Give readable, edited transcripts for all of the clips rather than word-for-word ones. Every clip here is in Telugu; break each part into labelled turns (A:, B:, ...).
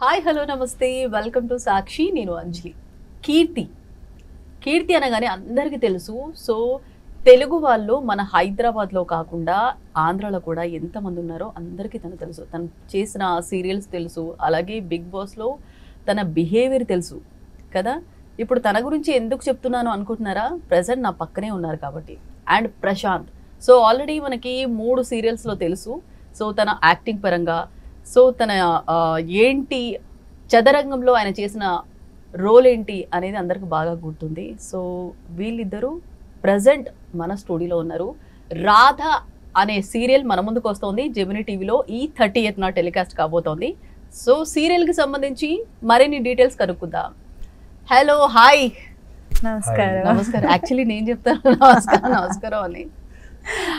A: హాయ్ హలో నమస్తే వెల్కమ్ టు సాక్షి. నేను అంజలి. కీర్తి అనగానే అందరికీ తెలుసు. సో తెలుగు వాళ్ళు మన హైదరాబాద్లో కాకుండా ఆంధ్రాలో కూడా ఎంతమంది ఉన్నారో అందరికీ తను తెలుసు. తను చేసిన సీరియల్స్ తెలుసు, అలాగే బిగ్ బాస్లో తన బిహేవియర్ తెలుసు కదా. ఇప్పుడు తన గురించి ఎందుకు చెప్తున్నాను అనుకుంటున్నారా? ప్రజెంట్ నా పక్కనే ఉన్నారు కాబట్టి. అండ్ ప్రశాంత్. సో ఆల్రెడీ మనకి 3 సీరియల్స్లో తెలుసు. సో తన యాక్టింగ్ పరంగా, సో తన ఏంటి చదరంగంలో ఆయన చేసిన రోల్ ఏంటి అనేది అందరికి బాగా గుర్తుంది. సో వీళ్ళిద్దరూ ప్రజెంట్ మన స్టూడియోలో ఉన్నారు. రాధ అనే సీరియల్ మన ముందుకు వస్తుంది. జెమినీ టీవీలో ఈ 30th టెలికాస్ట్ కాబోతోంది. సో సీరియల్కి సంబంధించి మరిన్ని డీటెయిల్స్ కనుక్కుందాం. Hello, hi.
B: నమస్కారం.
A: నమస్కారం. యాక్చువల్లీ నేను చెప్తాను నమస్కారం అని.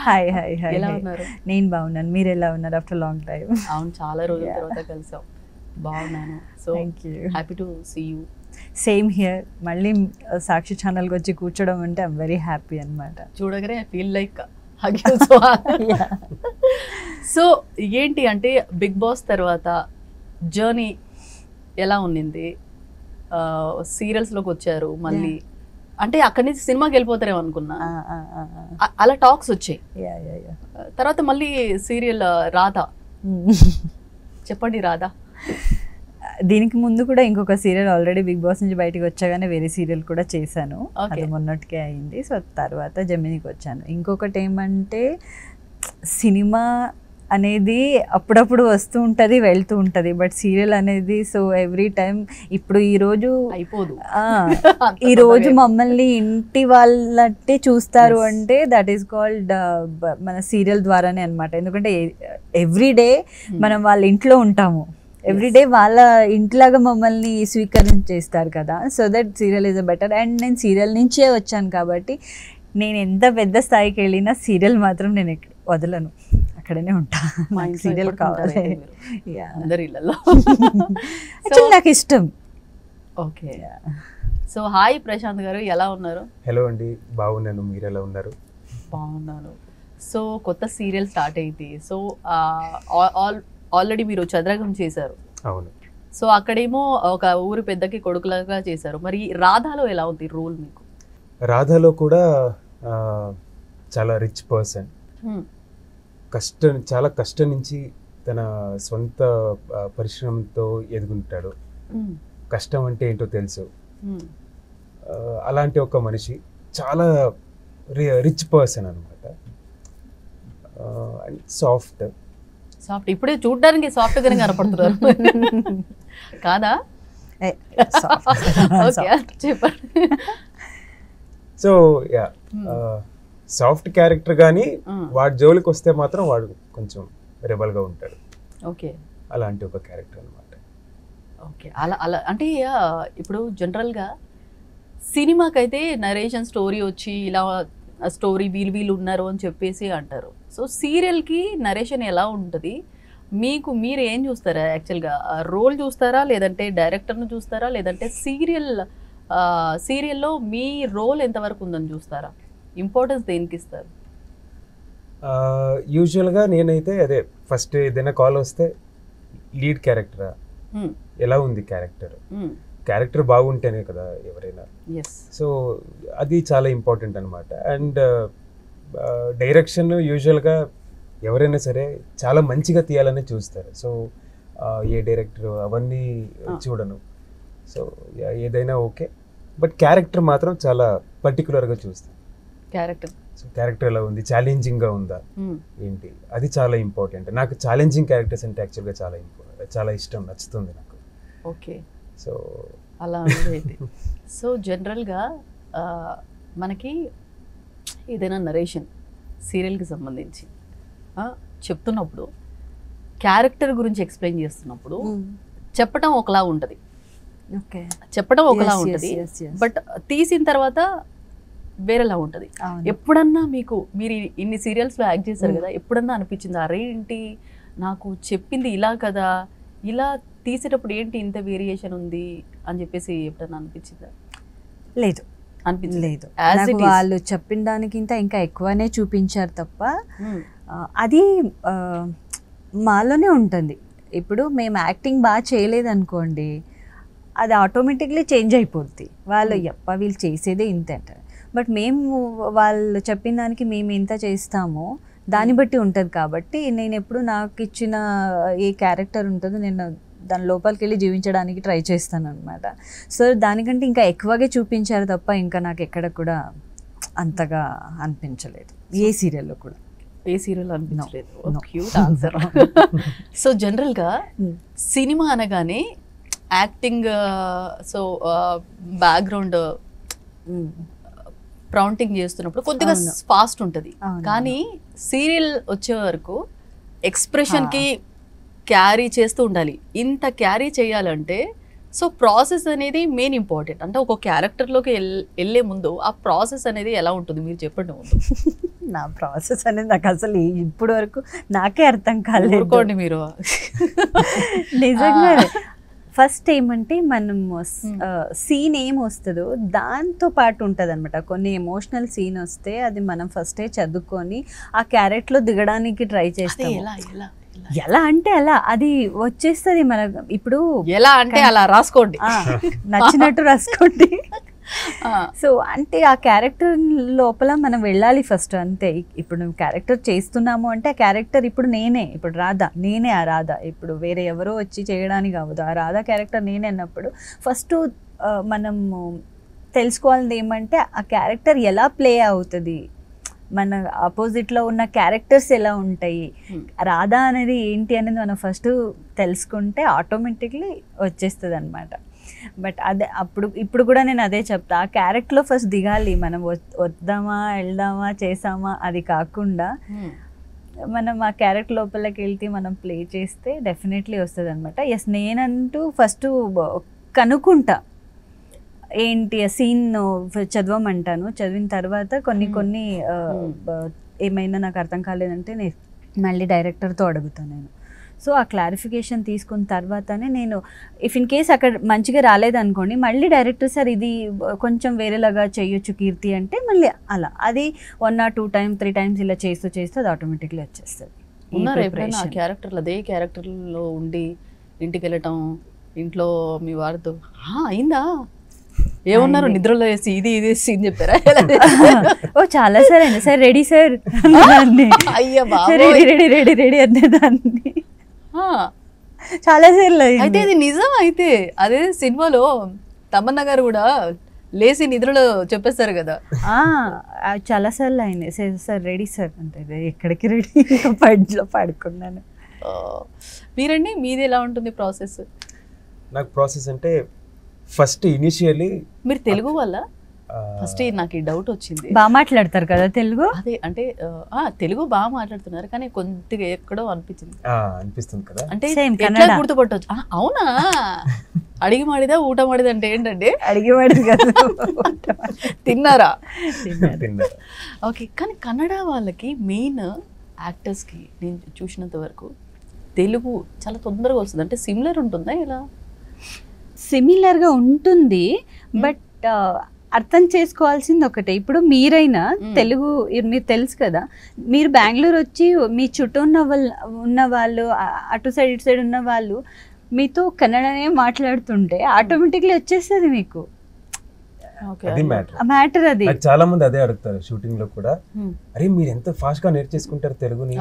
B: Hi hi hi.
A: ఎలా ఉన్నారు?
B: నేను బాగున్నాను. మీరు ఎలా ఉన్నారు? After long time.
A: అవును, చాలా రోజుల తర్వాత కలిసాం. బాగున్నాను. So happy to see you.
B: Same here. మళ్ళీ సాక్షి ఛానల్కి వచ్చి కూర్చోడం అంటే ఐమ్ వెరీ హ్యాపీ అనమాట.
A: చూడగానే ఐ ఫీల్ లైక్ సో ఏంటి అంటే బిగ్ బాస్ తర్వాత జర్నీ ఎలా ఉన్నింది? సీరియల్స్లోకి వచ్చారు మళ్ళీ, అంటే అక్కడి నుంచి సినిమాకి వెళ్ళిపోతారేమో అనుకున్నా. అలా టాక్స్ వచ్చాయి. తర్వాత మళ్ళీ సీరియల్ రాధా. చెప్పండి రాధా.
B: దీనికి ముందు కూడా ఇంకొక సీరియల్ ఆల్రెడీ బిగ్ బాస్ నుంచి బయటకు వచ్చాగానే వేరే సీరియల్ కూడా చేశాను. అది మొన్నటికే అయింది. సో తర్వాత జెమినీకి వచ్చాను. ఇంకొకటి ఏమంటే సినిమా అనేది అప్పుడప్పుడు వస్తూ ఉంటుంది, వెళ్తూ ఉంటుంది. బట్ సీరియల్ అనేది సో ఎవ్రీ టైం. ఇప్పుడు ఈరోజు
A: అయిపోదు,
B: ఈరోజు మమ్మల్ని ఇంటి వాళ్ళంటే చూస్తారు అంటే దట్ ఈస్ కాల్డ్ మన సీరియల్ ద్వారానే అనమాట. ఎందుకంటే ఎవ్రీ డే మనం వాళ్ళ ఇంట్లో ఉంటాము, ఎవ్రీడే వాళ్ళ ఇంట్లాగా మమ్మల్ని స్వీకరించేస్తారు కదా. So that serial is a better. And నేను సీరియల్ నుంచే వచ్చాను కాబట్టి నేను ఎంత పెద్ద స్థాయికి వెళ్ళినా సీరియల్ మాత్రం నేను వదలను, అక్కడనే ఉంటా. సీరియల్ కావాలి నాకు ఇష్టం.
A: ఓకే. సో హాయ్ ప్రశాంత్ గారు, ఎలా ఉన్నారు?
C: హలో అండి, బాగున్నాను. మీరు ఎలా ఉన్నారు?
A: బాగున్నాను. సో కొత్త సీరియల్ స్టార్ట్ అయింది. సో ఆల్రెడీ మీరు చదరగం చేశారు.
C: అవును.
A: సో అక్కడేమో ఒక ఊరి పెద్దకి కొడుకులాగా చేశారు. మరి రాధాలో ఎలా ఉంది రోల్ మీకు?
C: రాధాలో కూడా చాలా రిచ్ పర్సన్, చాలా కష్టం నుంచి తన సొంత పరిశ్రమతో ఎదుగుంటాడు. కష్టం అంటే ఏంటో తెలుసు. అలాంటి ఒక మనిషి చాలా రిచ్ పర్సన్ అనమాట. And soft.
A: ఇప్పుడే చూడడానికి సాఫ్ట్ గానే కనపడుతున్నారు కాదా? చెప్పండి.
C: సో యా, సాఫ్ట్ క్యారెక్టర్ కానీ వాడి జోలికి వస్తే మాత్రం వాడు కొంచెం రెబల్గా ఉంటాడు.
A: ఓకే,
C: అలాంటి ఒక క్యారెక్టర్ అనమాట.
A: ఓకే. అలా అంటే ఇప్పుడు జనరల్గా సినిమాకైతే నరేషన్ స్టోరీ వచ్చి ఇలా స్టోరీ వీళ్ళు ఉన్నారు అని చెప్పేసి అంటారు. సో సీరియల్కి నరేషన్ ఎలా ఉంటుంది? మీరు ఏం చూస్తారా? యాక్చువల్గా రోల్ చూస్తారా, లేదంటే డైరెక్టర్ను చూస్తారా, లేదంటే సీరియల్లో మీ రోల్ ఎంతవరకు ఉందని చూస్తారా? ఇంపార్టెన్స్ దేనికి ఇస్తారు?
C: యూజువల్గా నేనైతే అదే ఫస్ట్ ఏదైనా కాల్ వస్తే లీడ్ క్యారెక్టరా, ఎలా ఉంది క్యారెక్టర్ బాగుంటేనే కదా ఎవరైనా. సో అది చాలా ఇంపార్టెంట్ అనమాట. అండ్ డైరెక్షన్ యూజువల్గా ఎవరైనా సరే చాలా మంచిగా తీయాలని చూస్తారు. సో ఏ డైరెక్టర్ అవన్నీ చూడను. సో ఏదైనా ఓకే, బట్ క్యారెక్టర్ మాత్రం చాలా పర్టికులర్గా చూస్తాను. క్యారెక్టర్ ఎలా ఉంది, ఛాలెంజింగ్గా ఉందా ఏంటి, అది చాలా ఇంపార్టెంట్. నాకు ఛాలెంజింగ్ క్యారెక్టర్స్ అంటే యాక్చువల్గా చాలా ఇష్టం, నచ్చుతుంది నాకు.
A: ఓకే.
C: సో
A: అలా ఉండేది. సో జనరల్గా మనకి ఏదైనా నరేషన్ సీరియల్కి సంబంధించి చెప్తున్నప్పుడు, క్యారెక్టర్ గురించి ఎక్స్ప్లెయిన్ చేస్తున్నప్పుడు చెప్పడం ఒకలా ఉంటుంది, బట్ తీసిన తర్వాత వేరేలా ఉంటుంది. ఎప్పుడన్నా మీరు ఇన్ని సీరియల్స్లో యాక్ట్ చేశారు కదా, ఎప్పుడన్నా అనిపించింది అరే ఏంటి నాకు చెప్పింది ఇలా కదా, ఇలా తీసేటప్పుడు ఏంటి ఇంత వేరియేషన్ ఉంది అని చెప్పేసి ఎప్పుడన్నా అనిపించిందా?
B: లేదు, అనిపించలేదు. వాళ్ళు చెప్పిన దానికి ఇంకా ఎక్కువనే చూపించారు తప్ప అది మాలోనే ఉంటుంది. ఇప్పుడు మేము యాక్టింగ్ బాగా చేయలేదు అనుకోండి, అది ఆటోమేటిక్లీ చేంజ్ అయిపోద్ది. వాళ్ళు ఎప్ప వీళ్ళు చేసేదే ఇంత అంటారు. బట్ మేము వాళ్ళు చెప్పిన దానికి మేము ఎంత చేస్తామో దాన్ని బట్టి ఉంటుంది. కాబట్టి నేను ఎప్పుడు నాకు ఇచ్చిన ఏ క్యారెక్టర్ ఉంటుందో నేను దాని లోపలికి వెళ్ళి జీవించడానికి ట్రై చేస్తాను అనమాట. సో దానికంటే ఇంకా ఎక్కువగా చూపించారు తప్ప ఇంకా నాకు ఎక్కడ కూడా అంతగా అనిపించలేదు, ఏ సీరియల్లో కూడా.
A: ఏ సీరియల్ అనిపించలేదు.
B: No.
A: Cute answer. సో జనరల్గా సినిమా అనగానే యాక్టింగ్, సో బ్యాక్గ్రౌండ్ ప్రౌంటింగ్ చేస్తున్నప్పుడు కొద్దిగా ఫాస్ట్ ఉంటుంది. కానీ సీరియల్ వచ్చే వరకు ఎక్స్ప్రెషన్కి క్యారీ చేస్తూ ఉండాలి. ఇంత క్యారీ చేయాలంటే సో ప్రాసెస్ అనేది మెయిన్ ఇంపార్టెంట్. అంటే ఒక క్యారెక్టర్లోకి వెళ్ళే ముందు ఆ ప్రాసెస్ అనేది ఎలా ఉంటుంది మీరు చెప్పండి ముందు.
B: నా ప్రాసెస్ అనేది నాకు అసలు ఇప్పుడు వరకు నాకే అర్థం కాలేదు.
A: ఊరుకోండి మీరు.
B: నిజంగా ఫస్ట్ ఏమంటే మనం సీన్ ఏం వస్తుందో దాంతో పాటు ఉంటుంది అనమాట. కొన్ని ఎమోషనల్ సీన్ వస్తే అది మనం ఫస్టే చదువుకొని ఆ క్యారెక్టర్లో దిగడానికి ట్రై చేస్తాం. ఎలా అంటే అలా అది వచ్చేస్తుంది మనకు. ఇప్పుడు
A: ఎలా అంటే అలా రాసుకోండి,
B: నచ్చినట్టు రాసుకోండి. సో అంటే ఆ క్యారెక్టర్ లోపల మనం వెళ్ళాలి ఫస్ట్, అంతే. ఇప్పుడు మేము క్యారెక్టర్ చేస్తున్నాము అంటే ఆ క్యారెక్టర్ ఇప్పుడు నేనే, ఇప్పుడు రాధా నేనే, ఆ రాధా ఇప్పుడు వేరే ఎవరో వచ్చి చేయడానికి అవ్వదు. ఆ రాధా క్యారెక్టర్ నేనే అన్నప్పుడు ఫస్ట్ మనము తెలుసుకోవాల్సింది ఏమంటే ఆ క్యారెక్టర్ ఎలా ప్లే అవుతుంది, మన ఆపోజిట్లో ఉన్న క్యారెక్టర్స్ ఎలా ఉంటాయి, రాధా అనేది ఏంటి అనేది మనం ఫస్ట్ తెలుసుకుంటే ఆటోమేటిక్లీ వచ్చేస్తుంది అనమాట. బట్ అదే ఇప్పుడు కూడా నేను అదే చెప్తా, ఆ క్యారెక్టర్లో ఫస్ట్ దిగాలి. మనం వద్దామా వెళ్దామా చేసామా అది కాకుండా మనం ఆ క్యారెక్టర్ లోపలికి వెళ్తే మనం ప్లే చేస్తే డెఫినెట్లీ వస్తుంది అనమాట. ఎస్, నేనంటూ ఫస్ట్ కనుక్కుంటా ఏంటి ఆ సీన్ చదవమంటాను. చదివిన తర్వాత కొన్ని ఏమైనా నాకు అర్థం కాలేదంటే నేను మళ్ళీ డైరెక్టర్తో అడుగుతాను నేను. సో ఆ క్లారిఫికేషన్ తీసుకున్న తర్వాతనే నేను ఇఫ్ ఇన్ కేస్ అక్కడ మంచిగా రాలేదనుకోండి మళ్ళీ డైరెక్టర్ సార్ ఇది కొంచెం వేరేలాగా చేయొచ్చు కీర్తి అంటే మళ్ళీ అలా అది 1 or 2 times 3 times ఇలా చేస్తూ అది ఆటోమేటిక్లీ వచ్చేస్తుంది.
A: ఉన్నారు ఎప్పుడైనా ఆ క్యారెక్టర్లు అదే క్యారెక్టర్లో ఉండి ఇంటికి వెళ్ళటం, ఇంట్లో మీ వారితో అయిందా ఏమన్నారు నిద్రలో వేసి ఇది సీన్ చెప్పారా?
B: ఓ చాలా సార్ అండి, సార్ రెడీ సార్,
A: అయ్యా
B: రెడీ రెడీ రెడీ అనేదాన్ని చాలా సార్లు.
A: అయితే ఇది నిజం. అయితే అదే సినిమాలో తమన్నా గారు కూడా లేచి నిద్రలో చెప్పేస్తారు కదా.
B: చాలా సార్లు అయినాయి. సార్ రెడీ సార్ అంటే ఎక్కడికి రెడీ, బెడ్లో పడుకున్నాను.
A: మీరండి మీది ఎలా ఉంటుంది ప్రాసెస్?
C: నాకు ప్రాసెస్ అంటే ఫస్ట్ ఇనిషియలీ
A: మీరు తెలుగు వల్ల ఫస్ట్ నాకు ఈ డౌట్ వచ్చింది.
B: బాగా మాట్లాడతారు కదా తెలుగు.
A: అదే అంటే తెలుగు బాగా మాట్లాడుతున్నారు కానీ కొద్దిగా ఎక్కడో
C: అనిపిస్తుంది కదా.
A: అంటే ఎట్లా గుర్తుపట్టవచ్చు? అవునా, అడిగి మాడిదా ఊట మాడిదా అంటే ఏంటంటే
B: అడిగి మాడిది కదా,
A: తిన్నారా? ఓకే. కానీ కన్నడ వాళ్ళకి మెయిన్ యాక్టర్స్కి నేను చూసినంత వరకు తెలుగు చాలా తొందరగా వస్తుంది. అంటే సిమిలర్ ఉంటుందా? ఇలా
B: సిమిలర్గా ఉంటుంది, బట్ అర్థం చేసుకోవాల్సింది ఒకటే. ఇప్పుడు మీరైనా తెలుగు మీరు తెలుసు కదా, మీరు బెంగళూరు వచ్చి మీ చుట్టూ ఉన్న వాళ్ళు అటు సైడ్ ఇటు సైడ్ ఉన్న వాళ్ళు మీతో కన్నడనే మాట్లాడుతుంటే ఆటోమేటిక్లీ వచ్చేస్తుంది మీకు. మ్యాటర్ అది.
C: చాలా మంది అదే అడుగుతారు షూటింగ్ లో కూడా, అరే మీరు ఎంత ఫాస్ట్ గా నేర్చేసుకుంటారు తెలుగుని,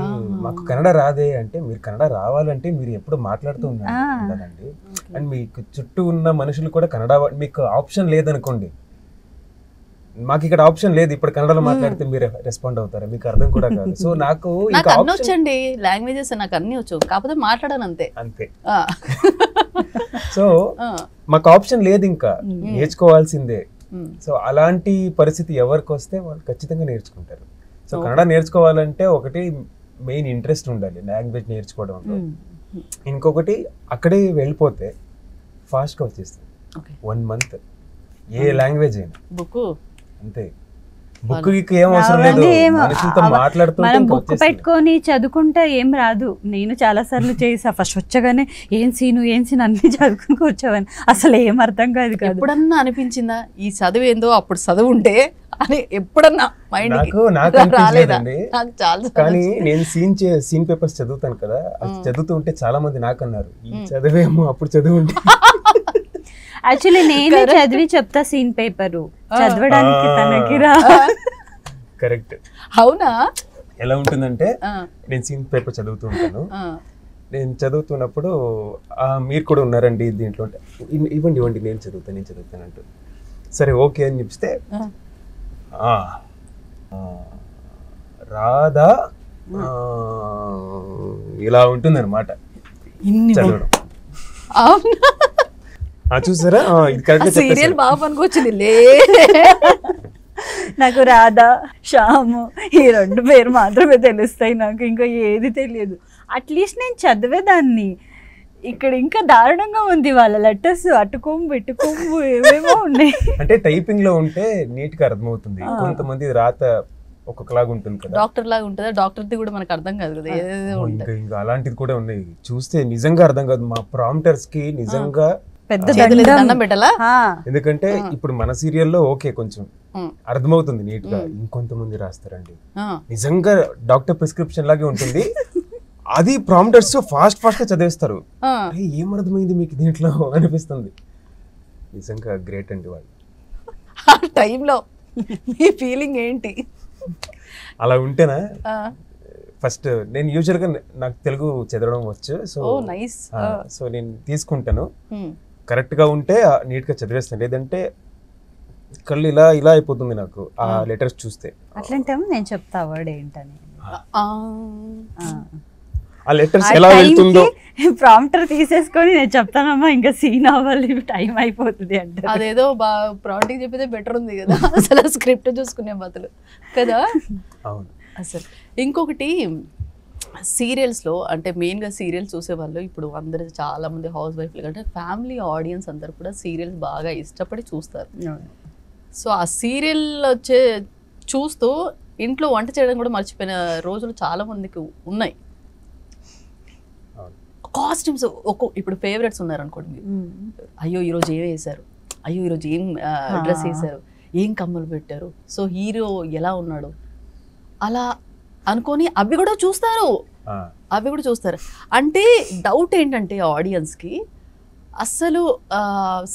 C: మాకు కన్నడ రాదే అంటే, మీరు కన్నడ రావాలంటే మీరు ఎప్పుడు మాట్లాడుతూ ఉండాలండి. అండ్ మీకు చుట్టూ ఉన్న మనుషులు కూడా కన్నడ, మీకు ఆప్షన్ లేదనుకోండి, మాకు ఇక్కడ ఆప్షన్ లేదు, ఇప్పుడు కన్నడలో మాట్లాడితే మీరు రెస్పాండ్ అవుతారా, మీకు అర్థం కూడా కాదు. సో నాకు
A: అన్ని వచ్చండి, లాంగ్వేజెస్ నాకు అన్ని వచ్చు, కాకపోతే మాట్లాడాను అంతే.
C: సో మాకు ఆప్షన్ లేదు, ఇంకా నేర్చుకోవాల్సిందే. సో అలాంటి పరిస్థితి ఎవరికి వస్తే వాళ్ళు ఖచ్చితంగా నేర్చుకుంటారు. సో కన్నడ నేర్చుకోవాలంటే ఒకటి మెయిన్ ఇంట్రెస్ట్ ఉండాలి లాంగ్వేజ్ నేర్చుకోవడంలో. ఇంకొకటి అక్కడే వెళ్ళిపోతే ఫాస్ట్ గా వచ్చేస్తుంది. 1 month ఏ లాంగ్వేజ్ అయినా
A: బుక్
C: అంతే. బుక్ ఏం అవసరం లేదు, మనుషులతో మాట్లాడుతుంటే
B: మనం
C: ఇంకా
B: బుక్
C: వచ్చేస్తుంది.
B: పెట్టుకొని చదువుకుంటే ఏం రాదు. నేను చాలా సార్లు చేసా, ఫస్ట్ వచ్చగానే ఏం సీను అన్ని చదువుకుని కూర్చోవని, అసలు ఏం అర్థం కాదు కాదు.
A: ఎప్పుడన్నా అనిపించిందా ఈ చదువు ఏందో అప్పుడు చదువు ఉంటే అని? ఎప్పుడన్నా మైండ్
C: నాకు అనిపించలేదండి.
A: నాకు చాలా
C: కానీ నేను సీన్ పేపర్స్ చదువుతాను కదా, అది చదువుతూ ఉంటే చాలా మంది నాకు అన్నారు, ఈ చదివేమో అప్పుడు చదువు ఉంటే.
B: యాక్చువల్లీ నేనే చదివి చెప్తా సీన్ పేపరు, చదవడానికి తనకి రా.
C: కరెక్ట్.
A: అవునా?
C: ఎలా ఉంటుందంటే నేను సీన్ పేపర్ చదువుతూ ఉంటాను, నేను చదువుతున్నప్పుడు మీరు కూడా ఉన్నారండి దీంట్లో అంటే, ఇవ్వండి నేను చదువుతాను అంటూ, సరే ఓకే అని చెప్తే రాధా ఇలా ఉంటుంది అనమాట చదవడం. చూసారా, ఇది కరెక్ట్.
A: సీరియల్ బాగా పనికొచ్చింది లే.
B: నాకు రాధా, శ్యాము ఈ 2 పేరు మాత్రమే తెలుస్తాయి, నాకు ఇంకా ఏది తెలియదు. అట్లీస్ట్ నేను చదివేదాన్ని. ఇక్కడ ఇంకా దారుణంగా ఉంది, వాళ్ళ లెటర్స్ అటుకోము పెట్టుకోము ఏమేమో ఉన్నాయి.
C: అంటే టైపింగ్ లో ఉంటే నీట్ గా అర్థమవుతుంది, కొంతమంది రాత ఒక్కొక్కలాగా ఉంటుంది కదా,
A: డాక్టర్ లాగా ఉంటుందా, డాక్టర్ది కూడా మనకు అర్థం కాదు కదా, ఏదేదో ఉంటుంది.
C: ఇంకా అలాంటిది కూడా ఉన్నాయి, చూస్తే నిజంగా అర్థం కాదు. మా ప్రాంప్టర్స్ కి నిజంగా
B: పెద్ద
A: దండం పెట్టాలా?
C: ఎందుకంటే ఇప్పుడు మన సీరియల్లో ఓకే కొంచెం అర్థమవుతుంది నీట్ గా, ఇంకొంతమంది రాస్తారండి నిజంగా డాక్టర్ ప్రిస్క్రిప్షన్ లాగే ఉంటుంది, అది ప్రాంప్టర్స్ ఫాస్ట్ గా చదివేస్తారు. ఏం అర్థమైంది మీకు దీంట్లో అనిపిస్తుంది. నిజంగా గ్రేట్ అండి వాళ్ళు.
A: ఆ టైంలో మీ ఫీలింగ్ ఏంటి?
C: అలా ఉంటేనా, ఫస్ట్ నేను యూజువల్ గా నాకు తెలుగు చదవడం వచ్చు, సో నేను తీసుకుంటాను, కరెక్ట్ గా ఉంటే నీట్ గా చదివేస్తాను, లేదంటే కళ్ళు ఇలా అయిపోతుంది నాకు ఆ లెటర్స్ చూస్తే.
B: అట్లాంటే నేను చెప్తా వర్డ్ ఏంటని,
C: ఆ లెటర్స్ ఎలా వెళ్తుందో
B: ప్రాంప్టర్ తీసేసుకొని నేను చెప్తానమ్మా ఇంకా సీన్ అవ్వాలి టైం అయిపోతుంది అంటే.
A: అదేదో ప్రాంప్టింగ్ చెప్పితే బెటర్ ఉంది కదా, అసలు స్క్రిప్ట్ చూసుకునే బదులు కదా.
C: అవును.
A: అసలు ఇంకొకటి సీరియల్స్లో అంటే మెయిన్గా సీరియల్స్ చూసేవాళ్ళు ఇప్పుడు అందరూ చాలామంది హౌస్ వైఫ్లు అంటే ఫ్యామిలీ ఆడియన్స్ అందరు కూడా సీరియల్స్ బాగా ఇష్టపడి చూస్తారు. సో ఆ సీరియల్ చూస్తూ ఇంట్లో వంట చేయడం కూడా మర్చిపోయిన రోజులు చాలా మందికి ఉన్నాయి. కాస్ట్యూమ్స్ ఇప్పుడు ఫేవరెట్స్ ఉన్నారనుకోండి, అయ్యో ఈరోజు ఏం వేశారు, అయ్యో ఈరోజు ఏం డ్రెస్ వేశారు, ఏం కమ్మలు పెట్టారు, సో హీరో ఎలా ఉన్నాడు అలా అనుకొని అవి కూడా చూస్తారు. అంటే డౌట్ ఏంటంటే ఆడియన్స్కి అసలు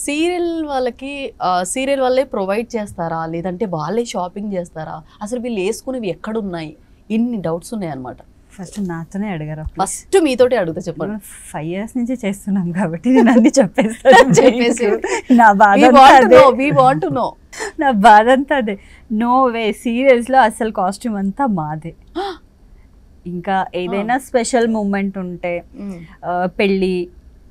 A: సీరియల్ వాళ్ళే ప్రొవైడ్ చేస్తారా, లేదంటే వాళ్ళే షాపింగ్ చేస్తారా, అసలు వీళ్ళు వేసుకునేవి ఎక్కడున్నాయి, ఇన్ని డౌట్స్ ఉన్నాయి అనమాట.
B: ఫస్ట్ నాతోనే అడిగారు,
A: ఫస్ట్ మీతోటే అడుగుతా. చెప్పండి.
B: 5 years నుంచి చేస్తున్నాం కాబట్టి నేను అన్ని చెప్పేస్తాను. నా బాధ అంతా అదే. నో వే, సీరియల్స్ లో అసలు కాస్ట్యూమ్ అంతా మాదే. ఇంకా ఏదైనా స్పెషల్ మూమెంట్ ఉంటే పెళ్ళి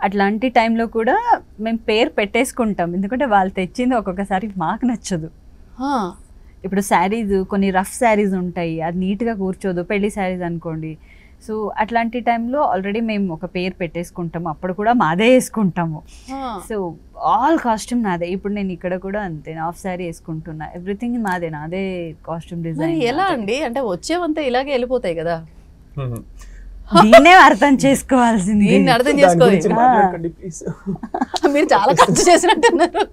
B: అట్లాంటి టైంలో కూడా మేము పేరు పెట్టేసుకుంటాం, ఎందుకంటే వాళ్ళు తెచ్చింది ఒక్కొక్కసారి మాకు నచ్చదు. ఇప్పుడు శారీస్ కొన్ని రఫ్ శారీస్ ఉంటాయి, అది నీట్గా కూర్చోదు, పెళ్లి శారీస్ అనుకోండి. సో అట్లాంటి టైంలో ఆల్రెడీ మేము ఒక పేరు పెట్టేసుకుంటాము, అప్పుడు కూడా మాదే వేసుకుంటాము. సో ఆల్ కాస్ట్యూమ్ నాదే. ఇప్పుడు నేను ఇక్కడ కూడా అంతే, హాఫ్ శారీ వేసుకుంటున్నా, ఎవ్రీథింగ్ నాదే కాస్ట్యూమ్ డిజైన్.
A: ఎలా అండి అంటే వచ్చేవంతా ఇలాగే వెళ్ళిపోతాయి కదా,
B: దీన్నే అర్థం చేసుకోవాల్సింది.
A: అర్థం చేసుకోవాలి. మీరు చాలా ఖర్చు చేసినట్టున్నారు.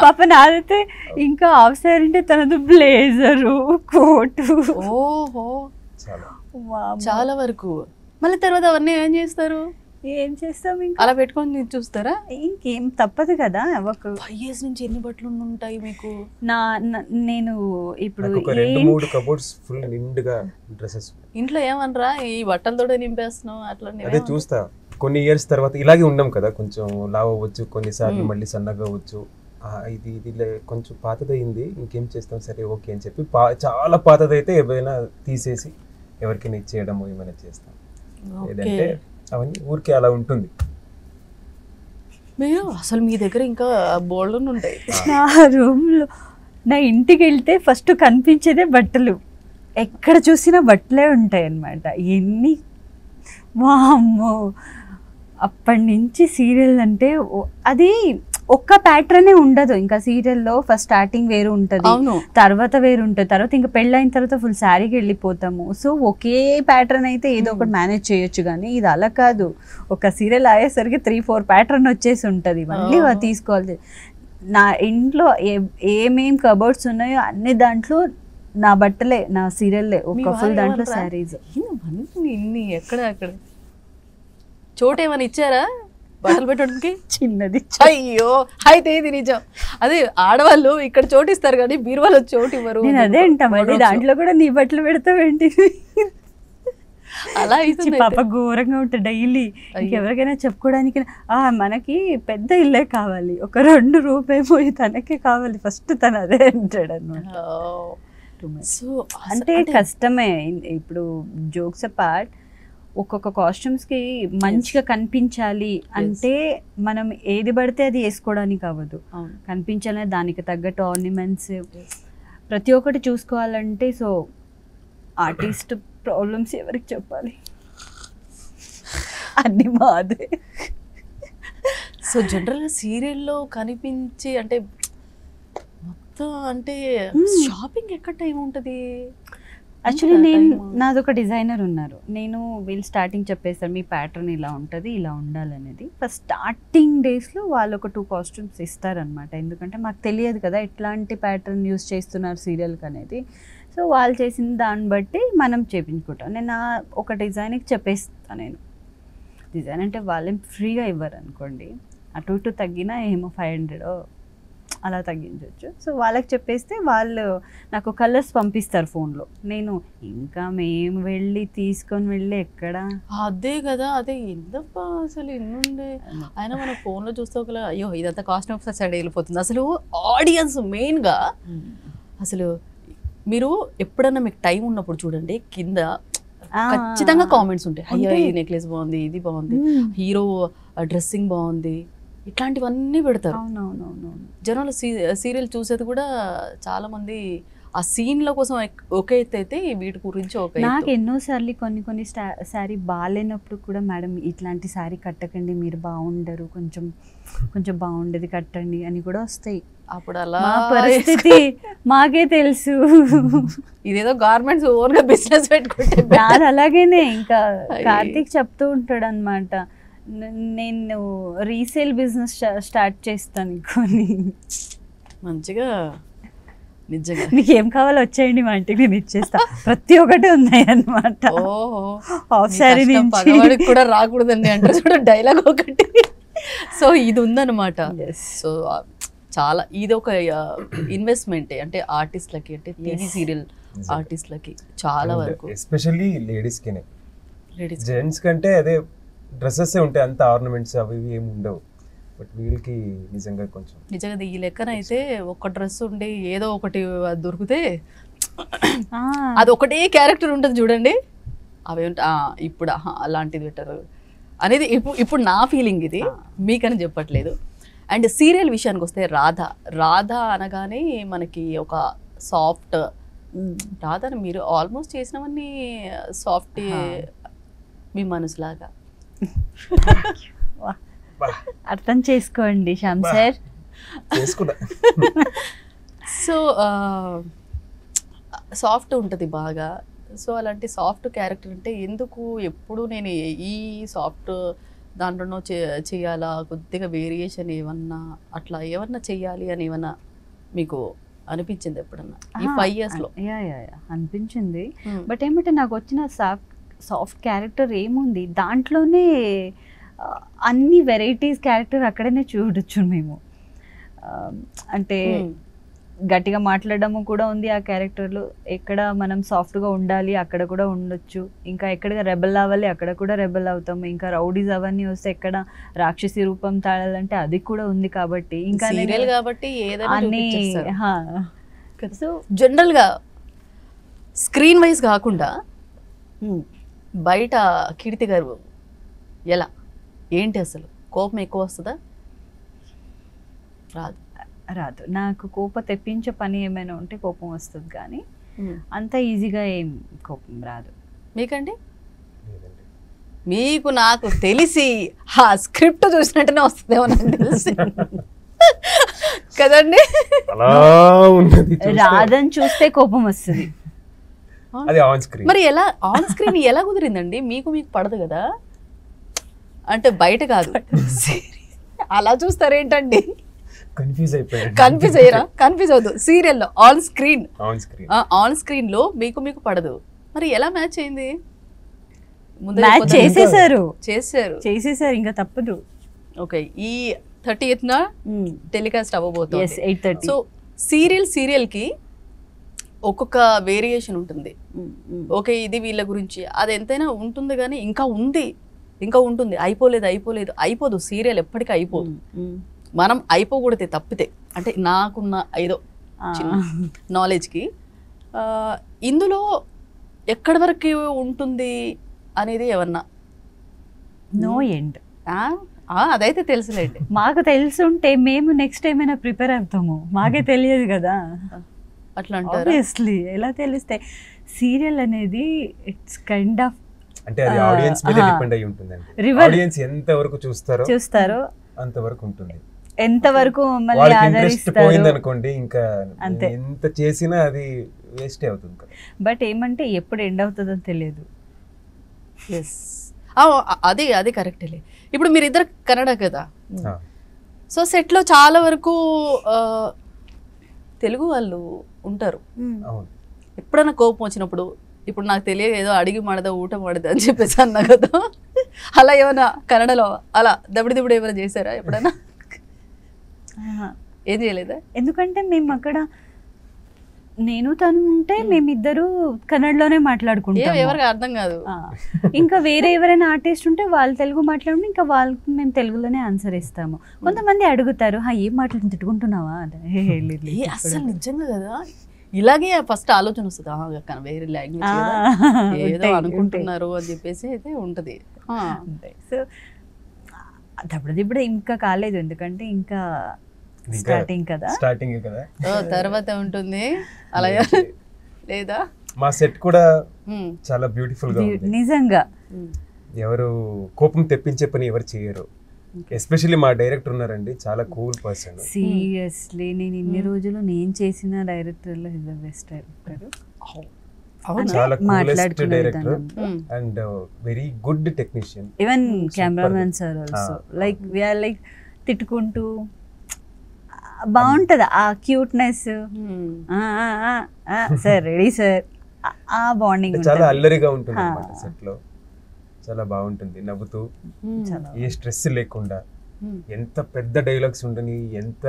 B: పాప నాదైతే ఇంకా హాఫ్ శారీ అంటే తనది బ్లేజరు, కోటు,
A: ఓహో చాలా వరకు. మళ్ళీ తర్వాత అవన్నీ ఏం చేస్తారు?
B: ఏం చేస్తాం ఇంకా
A: అలా పెట్టుకొని చూస్తారా?
B: ఇంకేం తప్పదు కదా.
A: 5 years నుంచి ఎన్ని బట్టలు ఉంటాయి మీకు?
B: నేను ఇప్పుడు
C: 2-3 కబోర్డ్స్ ఫుల్ నిండుగా డ్రెస్సెస్.
A: ఇంట్లో ఏమనరా ఈ బట్టలతోటే నింపేస్తున్నావు అట్లా?
C: అదే చూస్తా, కొన్ని ఇయర్స్ తర్వాత ఇలాగే ఉండం కదా, కొంచెం లావ్ అవ్వచ్చు, కొన్నిసార్లు మళ్ళీ సన్నగా అవ్వచ్చు. ఇది కొంచెం పాతదయింది, ఇంకేం చేస్తాం, సరే ఓకే అని చెప్పి చాలా పాతదైతే ఏమైనా తీసేసి ఎవరికైనా ఇచ్చేయడము ఏమైనా చేస్తాం, లేదంటే అవన్నీ ఊరికే అలా ఉంటుంది.
A: మీరు అసలు మీ దగ్గర ఇంకా బోల్డ్ ఉంటాయి.
B: నా రూమ్లో నా ఇంటికి వెళ్తే ఫస్ట్ కనిపించేదే బట్టలు, ఎక్కడ చూసినా బట్టలే ఉంటాయి అన్నమాట. ఎన్ని వామ్మో, అప్పటి నుంచి సీరియల్ అంటే అది ఒక్క ప్యాటర్నే ఉండదు ఇంకా సీరియల్లో. ఫస్ట్ స్టార్టింగ్ వేరు ఉంటుంది, తర్వాత వేరు ఉంటుంది, తర్వాత ఇంకా పెళ్ళైన తర్వాత ఫుల్ శారీకి వెళ్ళిపోతాము. సో ఒకే ప్యాటర్న్ అయితే ఏదో ఒకటి మేనేజ్ చేయొచ్చు, కానీ ఇది అలా కాదు. ఒక సీరియల్ అయ్యేసరికి 3-4 ప్యాటర్న్ వచ్చేసి ఉంటుంది, మళ్ళీ తీసుకోవాలి. నా ఇంట్లో ఏమేం కబోర్డ్స్ ఉన్నాయో అన్ని దాంట్లో నా బట్టలే, నా సీరియల్లే, ఒక ఫుల్ దాంట్లో శారీస్.
A: ఎక్కడ అక్కడ చోటు ఏమైనా ఇచ్చారా బట్టలు పెట్టడానికి?
B: చిన్నది.
A: అయ్యో, అయితే ఇది నిజం. అదే ఆడవాళ్ళు ఇక్కడ చోటు ఇస్తారు కానీ బీరువాలో చోటు ఇవ్వరు.
B: నేను అదే అంటా, మళ్ళీ దాంట్లో కూడా నీ బట్టలు పెడతావేంటి?
A: అలా ఇచ్చి
B: పాప ఘోరంగా ఉంటుంది డైలీ. ఎవరికైనా చెప్పుకోవడానికి మనకి పెద్ద ఇల్లే కావాలి, ఒక 2 రూపాయి తనకే కావాలి ఫస్ట్, తను అదే అంటాడు అన్నమాట. సో అంటే కష్టమే. ఇప్పుడు జోక్స్ అపార్ట్, ఒక్కొక్క కాస్ట్యూమ్స్కి మంచిగా కనిపించాలి అంటే మనం ఏది పడితే అది వేసుకోవడానికి అవ్వదు, కనిపించాలని దానికి తగ్గట్టు ఆర్నమెంట్స్ ప్రతి ఒక్కటి చూసుకోవాలంటే. సో ఆర్టిస్ట్ ప్రాబ్లమ్స్ ఎవరికి చెప్పాలి, అన్ని మాదే.
A: సో జనరల్గా సీరియల్లో కనిపించి అంటే మొత్తం అంటే షాపింగ్ ఎక్కడ టైం ఉంటుంది?
B: యాక్చువల్లీ నాది ఒక డిజైనర్ ఉన్నారు, నేను వీళ్ళు స్టార్టింగ్ చెప్పేస్తారు మీ ప్యాటర్న్ ఇలా ఉంటుంది, ఇలా ఉండాలనేది. ఫస్ట్ స్టార్టింగ్ డేస్లో వాళ్ళు ఒక 2 కాస్ట్యూమ్స్ ఇస్తారనమాట, ఎందుకంటే మాకు తెలియదు కదా ఎట్లాంటి ప్యాటర్న్ యూస్ చేస్తున్నారు సీరియల్కి అనేది. సో వాళ్ళు చేసిన దాన్ని బట్టి మనం చేయించుకుంటాం. నేను ఒక డిజైన్కి చెప్పేస్తాను. నేను డిజైన్ అంటే వాళ్ళేం ఫ్రీగా ఇవ్వరు అనుకోండి, అటు ఇటు తగ్గినా ఏమో 500 అలా తగ్గించవచ్చు. సో వాళ్ళకి చెప్పేస్తే వాళ్ళు నాకు కలర్స్ పంపిస్తారు ఫోన్లో, నేను ఇంకా మేము వెళ్ళి తీసుకొని వెళ్ళి ఎక్కడ.
A: అదే కదా, అదే ఎంతప్పా అసలు ఎన్నుండే. అయినా మన ఫోన్లో చూస్తే ఒకలా అయ్యో ఇదంతా కాస్ట్ ఆఫ్ సైడ్ వెళ్ళిపోతుంది. అసలు ఆడియన్స్ మెయిన్గా అసలు మీరు ఎప్పుడన్నా మీకు టైం ఉన్నప్పుడు చూడండి, కింద ఖచ్చితంగా కామెంట్స్ ఉంటాయి. అయ్యో ఈ నెక్లెస్ బాగుంది, ఇది బాగుంది, హీరో డ్రెస్సింగ్ బాగుంది, ఇట్లాంటివన్నీ పెడతారు. జనాలు సీరియల్ చూసేది కూడా చాలా మంది ఆ సీన్ల కోసం ఒక ఎత్తు అయితే వీటి గురించి ఒక.
B: నాకు ఎన్నోసార్లు కొన్ని శారీ బాగాలేనప్పుడు కూడా మేడం ఇట్లాంటి శారీ కట్టకండి మీరు బాగుండరు, కొంచెం బాగుండేది కట్టండి అని కూడా వస్తాయి.
A: అప్పుడు అలా
B: పరిస్థితి మాకే తెలుసు.
A: ఇదేదో గార్మెంట్స్ ఓన్గా బిజినెస్ పెట్టుకుంటే
B: నాది అలాగేనే. ఇంకా కార్తీక్ చెప్తూ ఉంటాడు అనమాట, నేను రీసేల్ బిజినెస్ స్టార్ట్ చేస్తాను కొన్ని.
A: మంచిగా నిజంగా
B: మీకు ఏం కావాలో వచ్చేయండి మా ఇంటికి నేను ఇచ్చేస్తా, ప్రతి ఒక్కటి ఉన్నాయి అన్నమాట. హాఫ్ సారీ
A: పగవాడికి కూడా రాకూడదండి అంటే చూడ డైలాగ్ ఒకటి. సో ఇది ఉందన్నమాట. సో చాలా ఇది ఒక ఇన్వెస్ట్మెంట్ అంటే ఆర్టిస్ట్లకి, అంటే టీవీ సీరియల్ ఆర్టిస్ట్లకి చాలా వరకు,
C: ఎస్పెషల్లీ లేడీస్కి. జెంట్స్ కంటే అదే డ్రెస్సెస్ ఉంటాయి, అంత ఆర్నమెంట్స్ అవి ఏమి ఉండవు. బట్ వీళ్ళకి నిజంగా
A: ఈ లెక్కన అయితే ఒక డ్రెస్ ఉండి ఏదో ఒకటి దొరికితే అది ఒకటే క్యారెక్టర్ ఉంటుంది చూడండి, అవి ఇప్పుడు అలాంటిది పెట్టరు అనేది ఇప్పుడు నా ఫీలింగ్. ఇది మీకని చెప్పట్లేదు. అండ్ సీరియల్ విషయానికి వస్తే రాధ అనగానే మనకి ఒక సాఫ్ట్ రాధని మీరు ఆల్మోస్ట్ చేసినవన్నీ సాఫ్ట్ మీ మనసులాగా.
B: అర్థం చేసుకోండి శ్యామ్ సార్.
A: సో సాఫ్ట్ ఉంటుంది బాగా. సో అలాంటి సాఫ్ట్ క్యారెక్టర్ అంటే ఎందుకు ఎప్పుడు నేను ఈ సాఫ్ట్ దాంట్లోనో చేయాలా, కొద్దిగా వేరియేషన్ ఏమన్నా అట్లా ఏమన్నా చెయ్యాలి అని ఏమన్నా మీకు అనిపించింది ఎప్పుడన్నా ఈ 5 yearsలో?
B: అనిపించింది. బట్ ఏమంటే నాకు వచ్చిన సాఫ్ట్ క్యారెక్టర్ ఏముంది దాంట్లోనే, అన్ని వెరైటీస్ క్యారెక్టర్ అక్కడనే చూడొచ్చు మేము. అంటే గట్టిగా మాట్లాడడము కూడా ఉంది ఆ క్యారెక్టర్లో, ఎక్కడ మనం సాఫ్ట్గా ఉండాలి అక్కడ కూడా ఉండొచ్చు, ఇంకా ఎక్కడ రెబల్ అవ్వాలి అక్కడ కూడా రెబల్ అవుతాము, ఇంకా రౌడీస్ అవన్నీ వస్తే ఎక్కడ రాక్షసి రూపం తాళాలంటే అది కూడా ఉంది. కాబట్టి ఇంకా
A: కాబట్టి అన్ని సో జనరల్గా స్క్రీన్ వైజ్ కాకుండా బయట కీర్తి గారు ఎలా ఏంటి అసలు కోపం ఎక్కువ వస్తుందా?
B: రాదు. నాకు కోపం తెప్పించే పని ఏమైనా ఉంటే కోపం వస్తుంది, కానీ అంత ఈజీగా ఏం కోపం రాదు.
A: మీకండి? మీకు నాకు తెలిసి ఆ స్క్రిప్ట్ చూసినట్టునే వస్తుందేమో నాకు తెలిసి. కదండి.
C: అలా ఉన్నది చూస్తే
B: రాధని చూస్తే కోపం వస్తుంది.
C: అది ఆన్ స్క్రీన్.
A: మరి ఎలా ఆన్ స్క్రీన్ ఎలా కుదిరిందండి? మీకు పడదు కదా, అంటే బయట కాదు. అలా చూస్తారేంటండి?
C: కన్ఫ్యూజ్ అయిపోయారు.
A: కన్ఫ్యూజ్ అయ్యారా? కన్ఫ్యూజ్ అవుతుంది. సీరియల్లో ఆన్ స్క్రీన్ ఆన్ స్క్రీన్ లో మీకు పడదు, మరి ఎలా మ్యాచ్ అయింది?
B: మ్యాచ్ చేసేసారు ఇంకా తప్పదు.
A: ఓకే, ఈ 30th టెలికాస్ట్ అవ్వబోతుంది.
B: 8:30.
A: సో సీరియల్ కి ఒక్కొక్క వేరియేషన్ ఉంటుంది. ఓకే, ఇది వీళ్ళ గురించి, అది ఎంతైనా ఉంటుంది కానీ ఇంకా ఉంటుంది. అయిపోదు సీరియల్, ఎప్పటికీ అయిపోదు. మనం అయిపోకూడదు తప్పితే, అంటే నాకున్న ఏదో చిన్న నాలెడ్జ్కి ఇందులో ఎక్కడి వరకు ఉంటుంది అనేది ఏమన్నా
B: నో ఎండ్.
A: అదైతే తెలుసులేండి.
B: మాకు తెలుసుంటే మేము నెక్స్ట్ ఏమైనా ప్రిపేర్ అవుతాము, మాకే తెలియదు కదా.
A: అట్లా అంటారు.
B: ఆబ్వియస్లీ ఎలా తెలుస్తాయి? సీరియల్ అనేది ఇట్స్ కైండ్ ఆఫ్,
C: అంటే అది ఆడియన్స్ మీద డిపెండ్ అయి ఉంటుందండి. ఆడియన్స్ ఎంత వరకు చూస్తారో అంతవరకు ఉంటుంది.
B: ఎంత వరకు మళ్ళీ ఆదరిస్తారు
C: పోయిందనుకోండి, ఇంకా ఎంత చేసినా అది వేస్ట్ అవుతుంది.
B: బట్ ఏమంటే ఎప్పుడు ఎండ్ అవుతుందో తెలియదు.
A: అది కరెక్టే. ఇప్పుడు మీరు ఇద్దరు కన్నడ కదా, సో సెట్లో చాలా వరకు తెలుగు వాళ్ళు ఉంటారు. ఎప్పుడైనా కోపం వచ్చినప్పుడు, ఇప్పుడు నాకు తెలియదు ఏదో అడిగి మాడదా ఊట మాడదా అని చెప్పేసి అన్నా కదా, అలా ఏమైనా కన్నడలో అలా దబిడి ఏమైనా చేశారా ఎప్పుడైనా? ఏం చేయలేదా?
B: ఎందుకంటే మేము అక్కడ నేను తను ఉంటే మేమిద్దరు కన్నడలోనే మాట్లాడుకుంటాం,
A: ఎవరికి అర్థం కాదు.
B: ఇంకా వేరే ఎవరైనా ఆర్టిస్ట్ ఉంటే వాళ్ళు తెలుగు మాట్లాడి ఇంకా వాళ్ళకి మేము తెలుగులోనే ఆన్సర్ ఇస్తాము. కొంతమంది అడుగుతారు, ఏం మాట్లాడి తిట్టుకుంటున్నావా?
A: అసలు నిజంగా కదా, ఇలాగే ఫస్ట్ ఆలోచన వస్తుంది, వేరే లాంగ్వేజ్ ఏదో అనుకుంటున్నారు అని చెప్పేసి అయితే ఉంటది.
B: సో దప్పుడు ఇంకా కాలేదు, ఎందుకంటే ఇంకా స్టార్టింగ్ కదా.
A: తర్వాత ఉంటుంది అలా లేదా?
C: మా సెట్ కూడా చాలా బ్యూటిఫుల్ గా ఉంది
B: నిజంగా.
C: ఎవరు కోపం తెప్పించే పని ఎవరు చేయరు. ఎస్పెషల్లీ మా డైరెక్టర్ ఉన్నారండి, చాలా కూల్ పర్సన్.
B: సీరియస్లీ నేను ఇన్ని రోజులు నేను చేసిన డైరెక్టర్ లో హిస్ ద బెస్ట్ డైరెక్టర్.
C: చాలా coolest director and very good technician.
B: Even cameraman sir also like we are like తిట్టుకుంటూ బాగుంటది ఆ క్యూట్నెస్. సార్ రెడీ సార్, ఆ బాండింగ్
C: చాలా అల్లరిగా ఉంటుంది అన్నమాట సెట్ లో. చాలా బాగుంటుంది, నవ్వుతూ ఏ స్ట్రెస్ లేకుండా. ఎంత పెద్ద డైలాగ్స్ ఉండని, ఎంత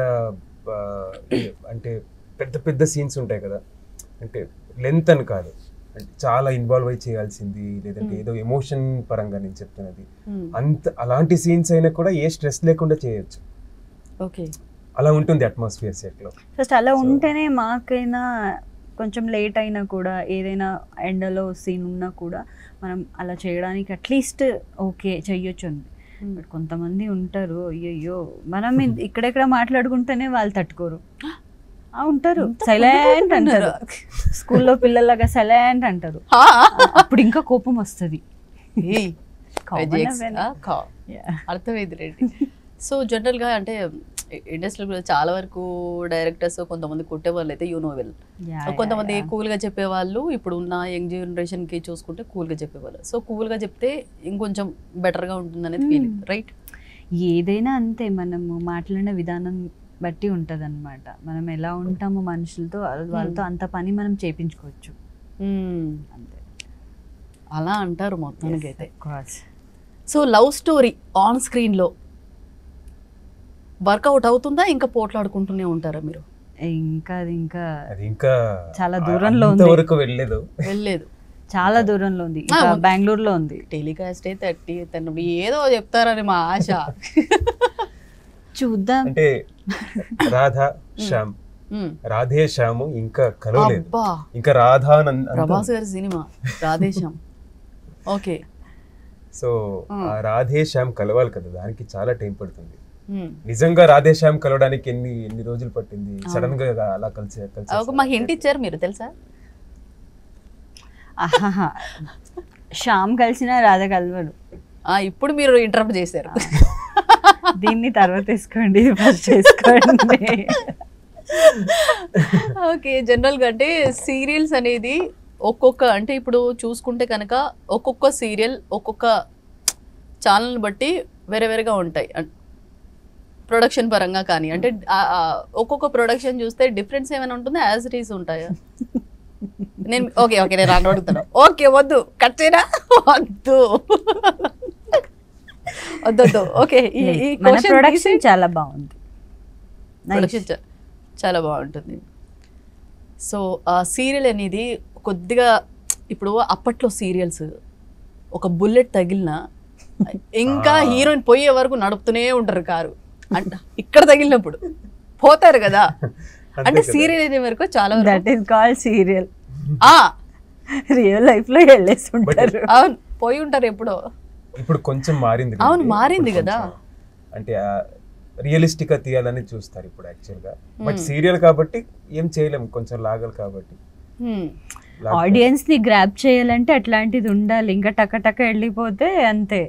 C: అంటే పెద్ద సీన్స్ ఉంటాయి కదా, అంటే లెంత్ అని కాదు, అంటే చాలా ఇన్వాల్వ్ అయి చేయాల్సింది, లేదంటే ఏదో ఎమోషన్ పరంగా నేను చెప్తున్నది, అలాంటి సీన్స్ అయినా కూడా ఏ స్ట్రెస్ లేకుండా చేయొచ్చు.
A: ఓకే,
C: అలా ఉంటుంది అట్మాస్ఫియర్ సెట్ లో.
B: ఫస్ట్ అలా ఉంటేనే మాకైనా కొంచెం లేట్ అయినా కూడా, ఏదైనా ఎండలో సీన్ ఉన్నా కూడా మనం అలా చేయడానికి అట్లీస్ట్ ఓకే చెయ్యొచ్చు అండి. బట్ కొంతమంది ఉంటారు, అయ్యో మనం ఇక్కడెక్కడ మాట్లాడుకుంటేనే వాళ్ళు తట్టుకోరు, ఉంటారు సైలెంట్ అంటారు. స్కూల్లో పిల్లలాగా సైలెంట్ అంటారు, అప్పుడు ఇంకా కోపం వస్తుంది.
A: అర్థమైంది రేంటి. సో జనరల్గా అంటే ఇండస్ట్రీలో చాలా వరకు డైరెక్టర్స్ కొంతమంది కొట్టేవాళ్ళు అయితే వెల్, కొంతమంది కూల్గా చెప్పేవాళ్ళు. ఇప్పుడు ఉన్న యంగ్ జనరేషన్కి చూసుకుంటే కూల్గా చెప్పేవాళ్ళు. సో కూల్గా చెప్తే ఇంకొంచెం బెటర్గా ఉంటుంది అనేది ఫీలింగ్, రైట్?
B: ఏదైనా అంతే, మనము మాట్లాడిన విధానం బట్టి ఉంటుంది అనమాట. మనం ఎలా ఉంటామో మనుషులతో, వాళ్ళతో అంత పని మనం చేయించుకోవచ్చు అంతే.
A: అలా అంటారు మొత్తానికి అయితే. సో లవ్ స్టోరీ ఆన్ స్క్రీన్లో వర్కౌట్ అవుతుందా, ఇంకా పోట్లాడుకుంటూనే ఉంటారా మీరు?
B: ఇంకా చాలా దూరంలో ఉంది,
A: వెళ్ళలేదు,
B: చాలా దూరంలో ఉంది, బెంగళూరులో ఉంది.
A: టెలికాస్ట్ అయితే 30 ఏదో చెప్తారని మా ఆశ.
B: చూద్దాం.
C: అంటే రాధా శ్యామ్, రాధే శ్యాము ఇంకా కలవలేదు, ఇంకా రాధా
A: ప్రభాస్ గారి cinema Radhe Shyam. Okay,
C: so Radhe Shyam కలవాలి కదా, దానికి చాలా టైం పడుతుంది. నిజంగా రాధే శ్యామ్ కలవడానికి ఎన్ని రోజులు పట్టింది, సడన్ గా అలా కలిసి
A: మాకు హింట్ ఇచ్చారు మీరు తెలుసా?
B: శ్యామ్ కలిసిన రాధ కలవడు.
A: ఇప్పుడు మీరు ఇంటరప్ట్ చేశారు.
B: దీన్ని తర్వాత తీసుకోండి, ఇది ఫస్ట్ చేసుకోండి.
A: ఓకే, జనరల్గా అంటే సీరియల్స్ అనేది ఒక్కొక్క అంటే ఇప్పుడు చూసుకుంటే కనుక ఒక్కొక్క సీరియల్ ఒక్కొక్క ఛానల్ బట్టి వేరే వేరేగా ఉంటాయి. ప్రొడక్షన్ పరంగా కానీ అంటే ఒక్కొక్క ప్రొడక్షన్ చూస్తే డిఫరెన్స్ ఏమైనా ఉంటుందా, యాజ్ ఇట్ ఈస్ ఉంటాయా? నేను ఓకే నేను అడుగుతాను. ఓకే వద్దు, కట్ చేయరా, వద్దు వద్దు. ఓకే, ఈ
B: ప్రొడక్షన్ చాలా బాగుంది,
A: ప్రొడక్షన్ చాలా బాగుంటుంది. సో ఆ సీరియల్ అనేది కొద్దిగా ఇప్పుడు అప్పట్లో సీరియల్స్ ఒక బుల్లెట్ తగిలినా ఇంకా హీరోయిన్ పోయే వరకు నడుపుతూనే ఉంటారు కారు అంట, ఇక్కడ తగిలినప్పుడు పోతారు కదా. అంటే సీరియల్ అనే వరకు చాలా
B: that is called serial. Real life లో వెళ్ళేస్తుంటారు,
A: అవును పోయి ఉంటారు ఎప్పుడో.
C: ఇప్పుడు కొంచెం మారింది.
A: అవును మారింది కదా,
C: అంటే రియలిస్టిక్ గా తీయాలని చూస్తారు ఇప్పుడు యాక్చువల్ గా. బట్ సీరియల్ కాబట్టి ఏం చేయలేము, కొంచెం లాగలు కాబట్టి.
B: ఆడియన్స్ ని గ్రాప్ చేయాలంటే అట్లాంటిది ఉండాలి, ఇంకా టక టక వెళ్ళిపోతే అంతే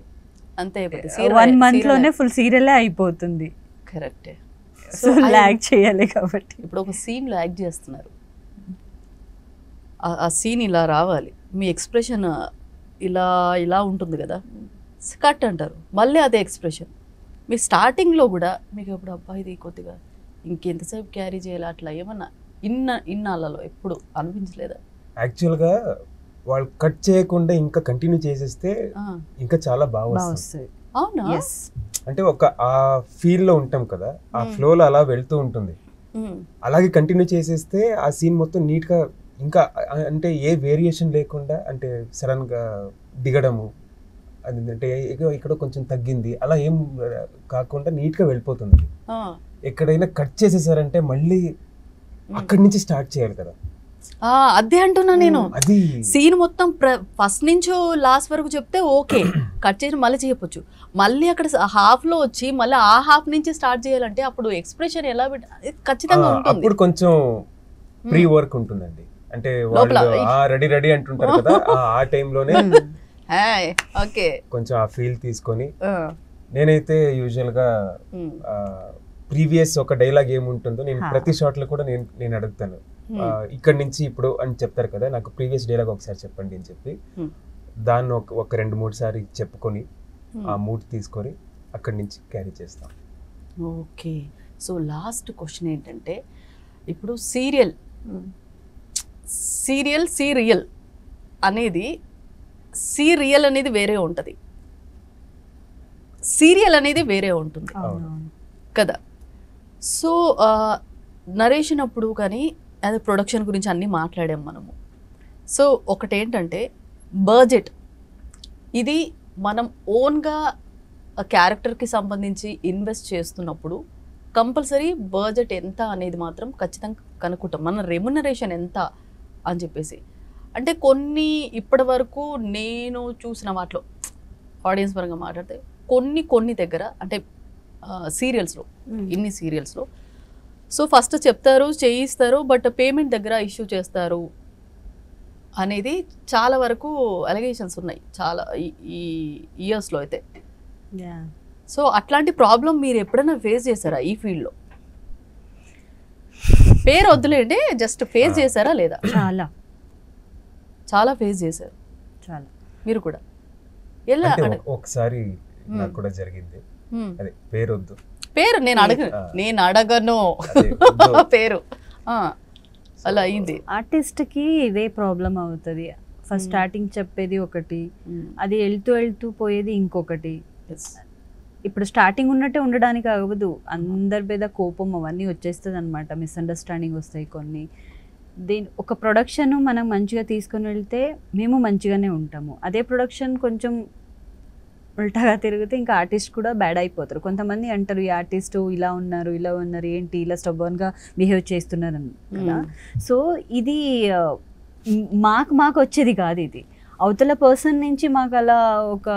A: అంతే
B: 1 month లోనే ఫుల్ సీరియలే అయిపోతుంది.
A: కరెక్టే.
B: సో లాగ్ చేయాలి కాబట్టి
A: ఇప్పుడు ఒక సీన్ లో యాక్ట్ చేస్తున్నారు, ఆ సీన్ ఇలా రావాలి, మీ ఎక్స్ప్రెషన్ ఇలా ఇలా ఉంటుంది కదా, కట్ అంటారు, మళ్ళీ అదే ఎక్స్ప్రెషన్. మీ స్టార్టింగ్లో కూడా మీకు ఎప్పుడు అబ్బా ఇది కొద్దిగా ఇంకెంతసేపు క్యారీ చేయాలి అట్లా ఏమన్నా ఇన్నాళ్ళలో ఎప్పుడు అనిపించలేదా?
C: యాక్చువల్గా వాళ్ళు కట్ చేయకుండా ఇంకా కంటిన్యూ చేసేస్తే ఇంకా చాలా బాగా వస్తుంది.
A: అవునా?
C: అంటే ఒక ఆ ఫీల్ లో ఉంటాం కదా, ఆ ఫ్లో లో అలా వెళ్తూ ఉంటుంది. అలాగే కంటిన్యూ చేసేస్తే ఆ సీన్ మొత్తం నీట్ గా ఇంకా అంటే ఏ వేరియేషన్ లేకుండా, అంటే సడన్ గా దిగడము అది అంటే ఇక్కడ కొంచెం తగ్గింది అలా ఏం కాకుండా నీట్ గా వెళ్ళిపోతుంది. ఎక్కడైనా కట్ చేసేసారంటే మళ్ళీ అక్కడి నుంచి స్టార్ట్ చేయాలి కదా.
A: అదే అంటున్నా నేను, సీన్ మొత్తం ఫస్ట్ నుంచి లాస్ట్ వరకు చెప్తే ఓకే, కట్ చేసి మళ్ళీ చేయొచ్చు, మళ్ళీ అక్కడ హాఫ్ లో వచ్చి మళ్ళీ ఆ హాఫ్ నుంచి స్టార్ట్ చేయాలంటే అప్పుడు ఎక్స్ప్రెషన్ ఎలా ఖచ్చితంగా ఉంటుంది.
C: అప్పుడు కొంచెం ప్రీ వర్క్ ఉంటుందండి, అంటే రెడీ రెడీ అంటుంటారు కదా, ఆ టైంలోనే
A: ఓకే
C: కొంచెం ఆ ఫీల్ తీసుకొని. నేనైతే యూజువల్ గా ప్రీవియస్ ఒక డైలాగ్ ఏముంటుందో నేను ప్రతి షాట్ లో కూడా నేను అడుగుతాను, ఇక్కడ నుంచి ఇప్పుడు అని చెప్తారు కదా, నాకు ప్రీవియస్ డైలాగ్ ఒకసారి చెప్పండి అని చెప్పి దాన్ని ఒక 2-3 సారి చెప్పుకొని ఆ మూడ్ తీసుకొని అక్కడి నుంచి క్యారీ చేస్తాం.
A: ఓకే, సో లాస్ట్ క్వశ్చన్ ఏంటంటే ఇప్పుడు సీరియల్ అనేది సీరియల్ అనేది వేరే ఉంటుంది, సీరియల్ అనేది వేరే ఉంటుంది కదా. సో నరేషన్ అప్పుడు కానీ అదే ప్రొడక్షన్ గురించి అన్నీ మాట్లాడాం మనము. సో ఒకటేంటంటే బడ్జెట్, ఇది మనం ఓన్గా క్యారెక్టర్కి సంబంధించి ఇన్వెస్ట్ చేస్తున్నప్పుడు కంపల్సరీ బడ్జెట్ ఎంత అనేది మాత్రం ఖచ్చితంగా కనుక్కుంటాం, మన రెమ్యునరేషన్ ఎంత అని చెప్పేసి. అంటే కొన్ని ఇప్పటి వరకు నేను చూసిన వాటిలో ఆడియన్స్ పరంగా మాట్లాడితే కొన్ని దగ్గర అంటే సీరియల్స్లో ఇన్ని సీరియల్స్లో సో ఫస్ట్ చెప్తారు చేయిస్తారు, బట్ పేమెంట్ దగ్గర ఇష్యూ చేస్తారు అనేది చాలా వరకు అలిగేషన్స్ ఉన్నాయి చాలా ఈ ఇయర్స్లో అయితే. సో అట్లాంటి ప్రాబ్లం మీరు ఎప్పుడైనా ఫేస్ చేశారా ఈ ఫీల్డ్లో? పేరు వద్దులేండి, జస్ట్ ఫేస్ చేశారా లేదా? చాలా ఫేస్ చేశారు, చాలా. మీరు కూడా ఎలా?
C: ఒకసారి నాకు కూడా జరిగింది, అదే పేరు వద్దు,
A: పేరు నేను అడగను పేరు అలా అయింది.
B: ఆర్టిస్ట్ కి ఇదే ప్రాబ్లం అవుతుంది, ఫస్ట్ స్టార్టింగ్ చెప్పేది ఒకటి, అది వెళ్తూ పోయేది ఇంకొకటి. ఇప్పుడు స్టార్టింగ్ ఉన్నట్టే ఉండడానికి అవ్వదు, అందరి మీద కోపం అవన్నీ వచ్చేస్తుంది అనమాట, మిస్అండర్స్టాండింగ్ వస్తాయి కొన్ని. ఒక ప్రొడక్షన్ మనం మంచిగా తీసుకొని వెళ్తే మేము మంచిగానే ఉంటాము, అదే ప్రొడక్షన్ కొంచెం ఉల్టాగా తిరిగితే ఇంకా ఆర్టిస్ట్ కూడా బ్యాడ్ అయిపోతారు. కొంతమంది అంటారు ఈ ఆర్టిస్ట్ ఇలా ఉన్నారు ఏంటి ఇలా స్టబ్బర్న్గా బిహేవ్ చేస్తున్నారు కదా. సో ఇది మాకు వచ్చేది కాదు, ఇది అవతల పర్సన్ నుంచి మాకు అలా ఒక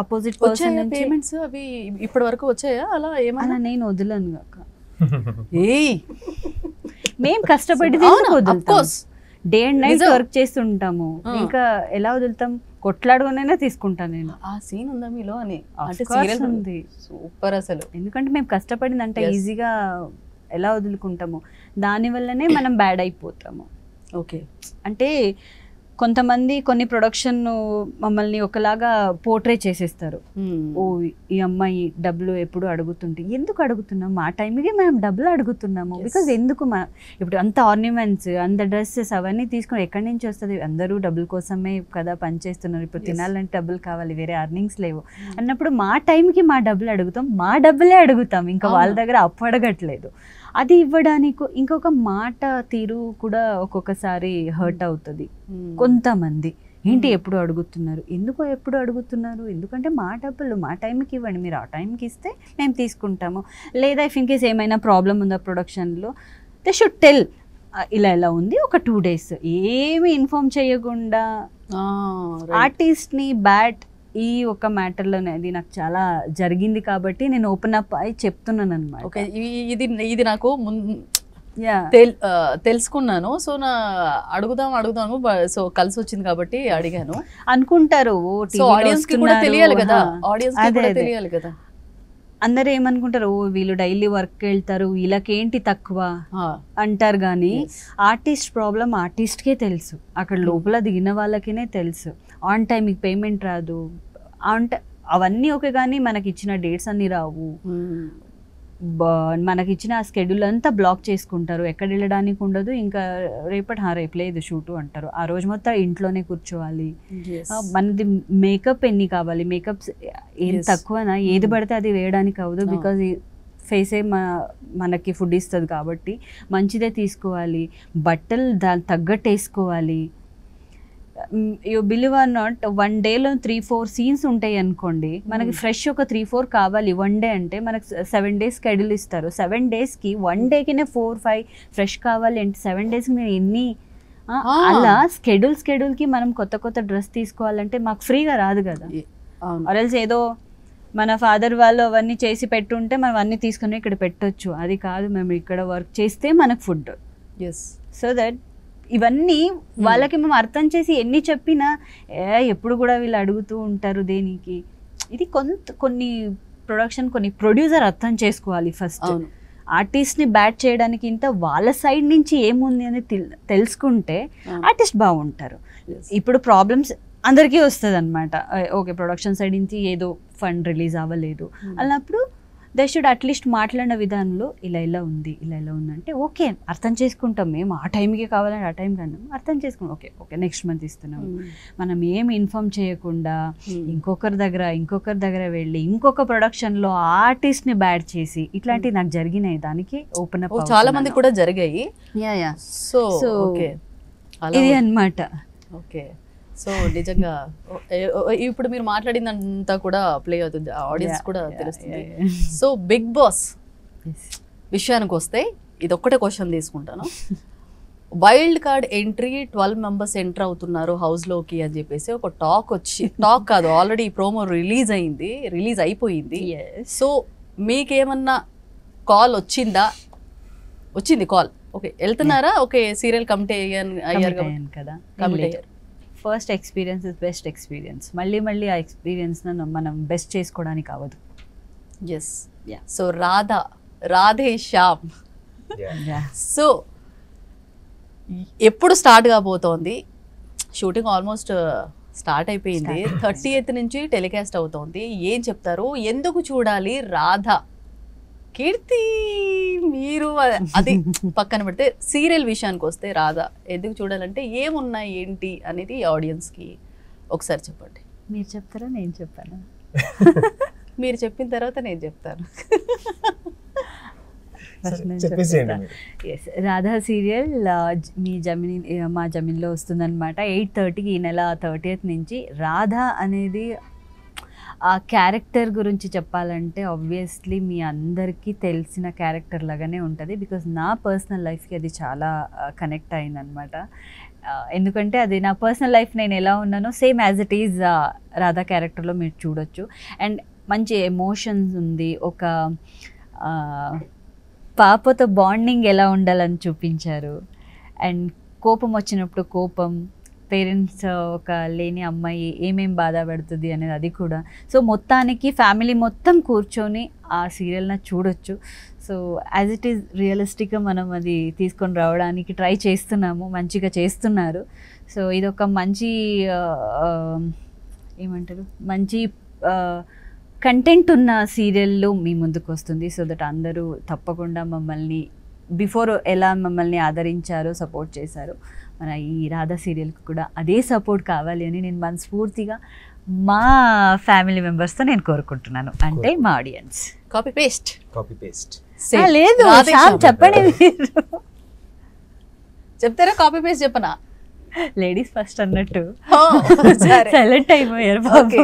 B: ఆపోజిట్ పర్సన్ నుంచి
A: పేమెంట్స్ అవి ఇప్పటి వరకు వచ్చాయా? అలా ఏమన్నా నేను
B: వదలను కాక మేము కష్టపడి డే అండ్ నైట్ వర్క్ చేస్తుంటాము, ఇంకా ఎలా వదులుతాం? కొట్లాడుకునైనా తీసుకుంటాను నేను.
A: ఆ సీన్ ఉందా మీలో అని? అంటే
B: course
A: సీరియల్
B: ఉంది.
A: సూపర్ అసలు.
B: ఎందుకంటే మేము కష్టపడిందంటే
A: Yes.
B: ఈజీగా ఎలా వదులుకుంటాము, దానివల్లనే మనం బ్యాడ్ అయిపోతాము.
A: ఓకే.
B: అంటే కొంతమంది కొన్ని ప్రొడక్షన్ మమ్మల్ని ఒకలాగా పోర్ట్రే చేసేస్తారు. ఓ ఈ అమ్మాయి డబ్బులు ఎప్పుడు అడుగుతుంటే, ఎందుకు అడుగుతున్నాము, ఆ టైంకి మేము డబ్బులు అడుగుతున్నాము.
A: Yes.
B: బికాజ్ ఎందుకు ఇప్పుడు అంత ఆర్నమెంట్స్, అంత డ్రెస్సెస్ అవన్నీ తీసుకుని ఎక్కడి నుంచి వస్తుంది? అందరూ డబ్బుల కోసమే కదా పనిచేస్తున్నారు. ఇప్పుడు
A: Yes.
B: తినాలంటే డబ్బులు కావాలి, వేరే అర్నింగ్స్ లేవు అన్నప్పుడు మా టైంకి మా డబ్బులు అడుగుతాం, మా డబ్బులే అడుగుతాం, ఇంకా వాళ్ళ దగ్గర అప్పు అడగట్లేదు. అది ఇవ్వడానికి ఇంకొక మాట తీరు కూడా ఒక్కొక్కసారి హర్ట్ అవుతుంది. కొంతమంది ఏంటి ఎప్పుడు అడుగుతున్నారు, ఎందుకు ఎప్పుడు అడుగుతున్నారు, ఎందుకంటే మా డబ్బులు మా టైంకి ఇవ్వండి, మీరు ఆ టైంకి ఇస్తే మేము తీసుకుంటాము. లేదా ఇఫ్ ఇన్ కేస్ ఏమైనా ప్రాబ్లం ఉందా ప్రొడక్షన్లో, దే షుడ్ టెల్ ఇలా ఇలా ఉంది, ఒక 2 days ఏమి ఇన్ఫార్మ్ చేయకుండా ఆర్టిస్ట్ని బ్యాట్ ఈ ఒక మ్యాటర్లోనే అది నాకు చాలా జరిగింది కాబట్టి నేను ఓపెన్ అప్ అయి చెప్తున్నాను అనమాట.
A: ఓకే. ఇది నాకు తెలుసుకున్నాను. సో నా అడుగుదాము సో కలిసి వచ్చింది కాబట్టి అడిగాను.
B: అనుకుంటారు
A: సో ఆడియన్స్ కి కూడా తెలియాలి కదా, ఆడియన్స్ కి కూడా తెలియాలి కదా.
B: అందరూ ఏమనుకుంటారు, ఓ వీళ్ళు డైలీ వర్క్ వెళ్తారు, వీళ్ళకేంటి తక్కువ అంటారు. కానీ ఆర్టిస్ట్ ప్రాబ్లం ఆర్టిస్ట్కే తెలుసు, అక్కడ లోపల దిగిన వాళ్ళకినే తెలుసు. ఆన్ టైంకి పేమెంట్ రాదు అంటే అవన్నీ ఓకే, కానీ మనకి ఇచ్చిన డేట్స్ అన్నీ రావు, మనకి ఇచ్చిన ఆ స్కెడ్యూల్ అంతా బ్లాక్ చేసుకుంటారు, ఎక్కడ వెళ్ళడానికి ఉండదు. ఇంకా రేపు లేదు షూటు అంటారు, ఆ రోజు మొత్తం ఇంట్లోనే కూర్చోవాలి. మనది మేకప్ ఎన్ని కావాలి, మేకప్స్ ఏం తక్కువనా, ఏది పడితే అది వేయడానికి అవ్వదు. బికాజ్ ఫేసే మనకి ఫుడ్ ఇస్తుంది కాబట్టి మంచిదే తీసుకోవాలి, బట్టలు దాని తగ్గట్టు వేసుకోవాలి. You believe are not, 1 dayలో 3-4 scenes ఉంటాయి అనుకోండి, మనకి ఫ్రెష్ ఒక 3-4 కావాలి 1 day అంటే మనకి 7 days స్కెడ్యూల్ ఇస్తారు. 7 daysకి 1 dayకినే 4-5 ఫ్రెష్ కావాలి అంటే 7 daysకి నేను ఎన్ని అలా స్కెడ్యూల్కి మనం కొత్త డ్రెస్ తీసుకోవాలంటే మాకు ఫ్రీగా రాదు కదా. ఆర్ఎల్స్ ఏదో మన ఫాదర్ వాళ్ళు అవన్నీ చేసి పెట్టుంటే మనం అన్నీ తీసుకుని ఇక్కడ పెట్టొచ్చు, అది కాదు. మేము ఇక్కడ వర్క్ చేస్తే మనకు ఫుడ్. సో దట్ ఇవన్నీ వాళ్ళకి మేము అర్థం చేసి ఎన్ని చెప్పినా ఎప్పుడు కూడా వీళ్ళు అడుగుతూ ఉంటారు దేనికి. ఇది కొన్ని ప్రొడ్యూసర్ అర్థం చేసుకోవాలి ఫస్ట్. ఆర్టిస్ట్ని బ్యాట్ చేయడానికి ఇంత వాళ్ళ సైడ్ నుంచి ఏముంది అని తెలుసుకుంటే ఆర్టిస్ట్ బాగుంటారు. ఇప్పుడు ప్రాబ్లమ్స్ అందరికీ వస్తుంది అనమాట. ఓకే, ప్రొడక్షన్ సైడ్ నుంచి ఏదో ఫండ్ రిలీజ్ అవ్వలేదు అన్నప్పుడు దే షుడ్ అట్లీస్ట్ మాట్లాడిన విధానంలో ఇలా ఉంది అంటే ఓకే అర్థం చేసుకుంటాం, మేము ఆ టైంకి కావాలని ఆ టైంకి అన్నాం, అర్థం చేసుకుంటాం, ఓకే నెక్స్ట్ మంత్ ఇస్తున్నాం. మనం ఏం ఇన్ఫార్మ్ చేయకుండా ఇంకొకరి దగ్గర వెళ్ళి ఇంకొక ప్రొడక్షన్లో ఆర్టిస్ట్ని బ్యాడ్ చేసి ఇట్లాంటివి నాకు జరిగినాయి. దానికి ఓపెన్ అప్
A: చాలా మంది కూడా జరిగాయి. సో
B: ఇది అన్నమాట.
A: ఓకే. సో నిజంగా ఇప్పుడు మీరు మాట్లాడిందంతా కూడా ప్లే అవుతుంది, ఆడియన్స్ కూడా తెలుస్తుంది. సో బిగ్ బాస్ విషయానికి వస్తే ఇది ఒక్కటే క్వశ్చన్ తీసుకుంటాను. Wild card entry 12 members enter అవుతున్నారు హౌస్లోకి అని చెప్పేసి ఒక టాక్ కాదు, ఆల్రెడీ ప్రోమో రిలీజ్ అయిపోయింది. సో మీకేమన్నా కాల్ వచ్చింది కాల్? ఓకే, వెళ్తున్నారా? ఓకే, సీరియల్ కమిట్ అయ్యారు
B: కదా. కమిట్ అయ్యారు. First experience is best experience. మళ్ళీ ఆ ఎక్స్పీరియన్స్ మనం బెస్ట్ చేసుకోవడానికి అవ్వదు.
A: సో రాధే శ్యామ్, సో ఎప్పుడు స్టార్ట్ కాబోతోంది? షూటింగ్ ఆల్మోస్ట్ స్టార్ట్ అయిపోయింది, 30th నుంచి టెలికాస్ట్ అవుతోంది. ఏం చెప్తారు? ఎందుకు చూడాలి రాధా? కీర్తి మీరు అది పక్కన పెడితే సీరియల్ విషయానికి వస్తే రాధా ఎందుకు చూడాలంటే ఏమున్నాయి ఏంటి అనేది ఆడియన్స్కి ఒకసారి చెప్పండి.
B: మీరు చెప్తారా నేను చెప్పాను?
A: మీరు చెప్పిన తర్వాత నేను చెప్తాను.
B: రాధా సీరియల్ మా జమీన్లో వస్తుందన్నమాట. 8:30కి ఈ నెల 30th నుంచి. రాధా అనేది ఆ క్యారెక్టర్ గురించి చెప్పాలంటే ఆబ్వియస్లీ మీ అందరికీ తెలిసిన క్యారెక్టర్ లాగానే ఉంటుంది. బికాజ్ నా పర్సనల్ లైఫ్కి అది చాలా కనెక్ట్ అయిందనమాట. ఎందుకంటే అది నా పర్సనల్ లైఫ్ నేను ఎలా ఉన్నానో same as it is Radha క్యారెక్టర్లో మీరు చూడొచ్చు. అండ్ మంచి ఎమోషన్స్ ఉంది, ఒక పాపతో బాండింగ్ ఎలా ఉండాలని చూపించారు. అండ్ కోపం వచ్చినప్పుడు కోపం, పేరెంట్స్ ఒక లేని అమ్మాయి ఏమేం బాధపడుతుంది అనేది అది కూడా. సో మొత్తానికి ఫ్యామిలీ మొత్తం కూర్చొని ఆ సీరియల్ని చూడొచ్చు. సో యాజ్ ఇట్ ఈస్ రియలిస్టిక్గా మనం అది తీసుకొని రావడానికి ట్రై చేస్తున్నాము, మంచిగా చేస్తున్నారు. సో ఇదొక మంచి ఏమంటారు, మంచి కంటెంట్ ఉన్న సీరియల్లో మీ ముందుకు వస్తుంది. సో దట్ అందరూ తప్పకుండా మమ్మల్ని బిఫోర్ ఎలా మమ్మల్ని ఆదరించారో, సపోర్ట్ చేశారో, మన ఈ రాధా సీరియల్కి కూడా అదే సపోర్ట్ కావాలి అని నేను మనస్ఫూర్తిగా మా ఫ్యామిలీ మెంబర్స్తో నేను కోరుకుంటున్నాను, అంటే మా ఆడియన్స్.
A: కాపీ పేస్ట్
B: లేదు చెప్పండి మీరు
A: చెప్తారా? కాపీ పేస్ట్ చెప్పనా?
B: లేడీస్ ఫస్ట్ అన్నట్టు
A: సరే.
B: సైలెంట్ అయిపోయారు బాబు.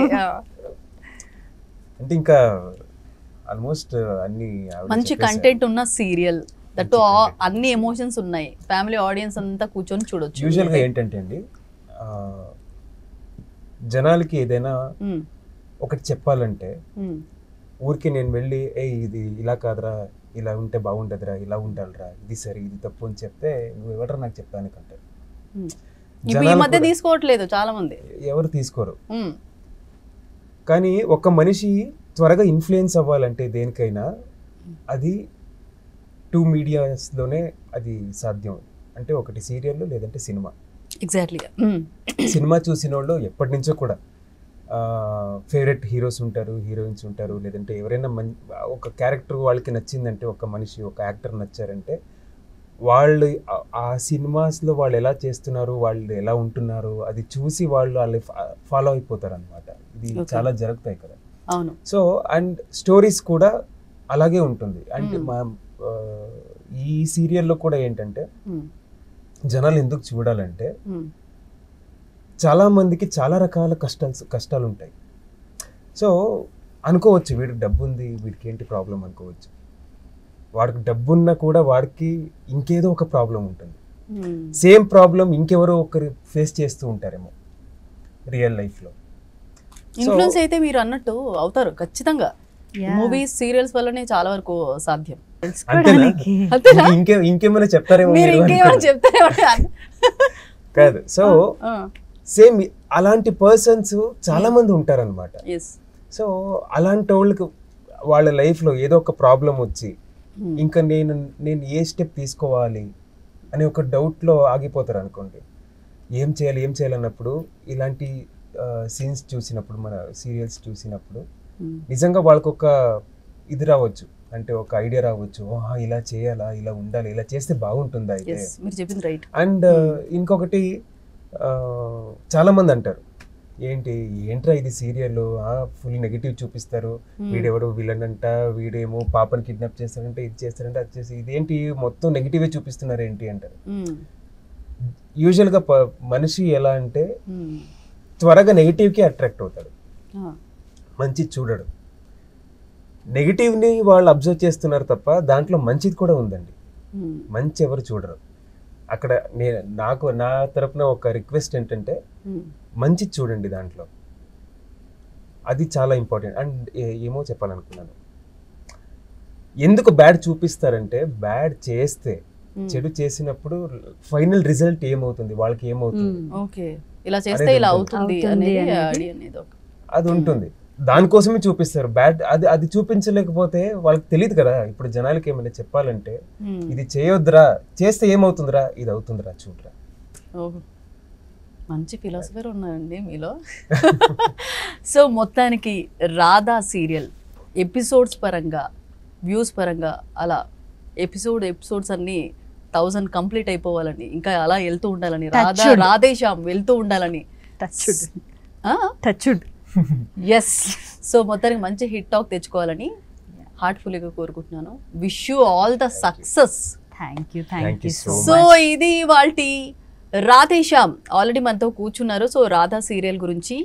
C: అంటే ఇంకా ఆల్మోస్ట్ అన్ని
A: మంచి కంటెంట్ ఉన్న సీరియల్, దట్టు అన్ని ఎమోషన్స్ ఉన్నాయి, ఫ్యామిలీ ఆడియన్స్ అంతా కూర్చొని చూడొచ్చు.
C: యూజువల్గా ఏంటంటే అండి, జనాలకి ఏదైనా ఒకటి చెప్పాలంటే ఊరికి నేను వెళ్ళి ఇది ఇలా కాదురా, ఇలా ఉంటే బాగుంటుందిరా, ఇలా ఉండాలిరా, ఇది సరే ఇది తప్పు అని చెప్తే నువ్వు ఎవడరా నాకు చెప్తానికంటే
A: ఇప్పుడు ఈ మధ్య తీసుకోవట్లేదు చాలా మంది,
C: ఎవరు తీసుకోరు. కానీ ఒక మనిషి త్వరగా ఇన్ఫ్లుయెన్స్ అవ్వాలంటే దేనికైనా అది 2 మీడియాస్లోనే అది సాధ్యం. అంటే ఒకటి సీరియల్ లేదంటే సినిమా.
A: ఎగ్జాక్ట్లీగా
C: సినిమా చూసిన వాళ్ళు ఎప్పటి నుంచో కూడా ఫేవరెట్ హీరోస్ ఉంటారు, హీరోయిన్స్ ఉంటారు, లేదంటే ఎవరైనా ఒక క్యారెక్టర్ వాళ్ళకి నచ్చిందంటే, ఒక మనిషి ఒక యాక్టర్ నచ్చారంటే వాళ్ళు ఆ సినిమాస్లో వాళ్ళు ఎలా చేస్తున్నారు, వాళ్ళు ఎలా ఉంటున్నారు అది చూసి వాళ్ళు ఫాలో అయిపోతారు అనమాట. ఇది చాలా జరుగుతాయి కదా.
A: అవును.
C: సో అండ్ స్టోరీస్ కూడా అలాగే ఉంటుంది. అండ్ ఈ సీరియల్లో కూడా ఏంటంటే జనాలు ఎందుకు చూడాలంటే చాలా మందికి చాలా రకాల కష్టాలు ఉంటాయి. సో అనుకోవచ్చు వీడికి డబ్బు ఉంది, వీడికి ఏంటి ప్రాబ్లం అనుకోవచ్చు. వాడికి డబ్బున్నా కూడా వాడికి ఇంకేదో ఒక ప్రాబ్లం ఉంటుంది. సేమ్ ప్రాబ్లం ఇంకెవరో ఒకరు ఫేస్ చేస్తూ ఉంటారేమో రియల్ లైఫ్లో.
A: ఇన్ఫ్లుయెన్స్ అయితే మీరు అన్నట్టు అవుతారు ఖచ్చితంగా. మూవీస్ సీరియల్స్ వల్లనే చాలా వరకు సాధ్యం.
C: ఇంకేమైనా చెప్తారేమో కాదు. సో సేమ్ అలాంటి పర్సన్స్ చాలా మంది ఉంటారనమాట. సో అలాంటి వాళ్ళకి వాళ్ళ లైఫ్లో ఏదో ఒక ప్రాబ్లం వచ్చి ఇంకా నేను ఏ స్టెప్ తీసుకోవాలి అనే ఒక డౌట్లో ఆగిపోతారు అనుకోండి. ఏం చేయాలి అన్నప్పుడు ఇలాంటి సీన్స్ చూసినప్పుడు, మన సీరియల్స్ చూసినప్పుడు నిజంగా వాళ్ళకు ఒక ఇది రావచ్చు, అంటే ఒక ఐడియా రావచ్చు. ఇలా చేయాలా, ఇలా ఉండాలి, ఇలా చేస్తే బాగుంటుందా అయితే. అండ్ ఇంకొకటి చాలా మంది అంటారు, ఏంట్రా ఇది సీరియల్ ఫుల్ నెగిటివ్ చూపిస్తారు, వీడెవడు విలన్ అంట, వీడేమో పాపని కిడ్నాప్ చేస్తారంటే, ఇది చేస్తారంటే, అది చేసి ఇదేంటి మొత్తం నెగిటివే చూపిస్తున్నారు ఏంటి అంటారు. యూజువల్గా మనిషి ఎలా అంటే త్వరగా నెగిటివ్కి అట్రాక్ట్ అవుతాడు, మంచి చూడడు. నెగిటివ్ని వాళ్ళు అబ్జర్వ్ చేస్తున్నారు తప్ప దాంట్లో మంచిది కూడా ఉందండి. మంచి ఎవరు చూడరు. అక్కడ నా తరపున ఒక రిక్వెస్ట్ ఏంటంటే మంచి చూడండి దాంట్లో, అది చాలా ఇంపార్టెంట్. అండ్ ఏమో చెప్పాలనుకున్నాను, ఎందుకు బ్యాడ్ చూపిస్తారంటే బ్యాడ్ చేస్తే, చెడు చేసినప్పుడు ఫైనల్ రిజల్ట్ ఏమవుతుంది, వాళ్ళకి ఏమవుతుంది, అది ఉంటుంది. దానికోసమే చూపిస్తారు బ్యాడ్. అది చూపించలేకపోతే వాళ్ళకి తెలియదు కదా. ఇప్పుడు జనాలకి ఏమైనా చెప్పాలంటే ఇది చేయొద్దురా, చేస్తే ఏమవుతుందిరా, ఇది అవుతుందిరా, చూడరా.
A: మంచి ఫిలాసఫర్ ఉన్నారండి మీలో. సో మొత్తానికి రాధా సీరియల్ ఎపిసోడ్స్ పరంగా, వ్యూస్ పరంగా అలా ఎపిసోడ్స్ అన్ని 1000 కంప్లీట్ అయిపోవాలని, ఇంకా అలా వెళ్తూ ఉండాలని, రాధేశ్యామ్ వెళ్తూ ఉండాలని. ఎస్. సో మొత్తానికి మంచి హిట్ టాక్ తెచ్చుకోవాలని హార్ట్ఫుల్గా కోరుకుంటున్నాను. Wish you all the success.
B: Thank you.
A: So ఇది వాళ్ళ రాధేశ్యామ్ ఆల్రెడీ మనతో కూర్చున్నారు. సో రాధా సీరియల్ గురించి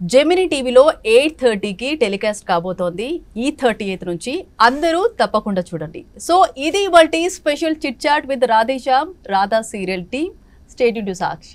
A: జెమినీ టీవీలో 8:30కి టెలికాస్ట్ కాబోతోంది. ఈ 38th నుంచి అందరూ తప్పకుండా చూడండి. సో ఇది వాళ్ళ special chit chat with Radheshyam, Radha serial team. Stay tuned to Sakshi.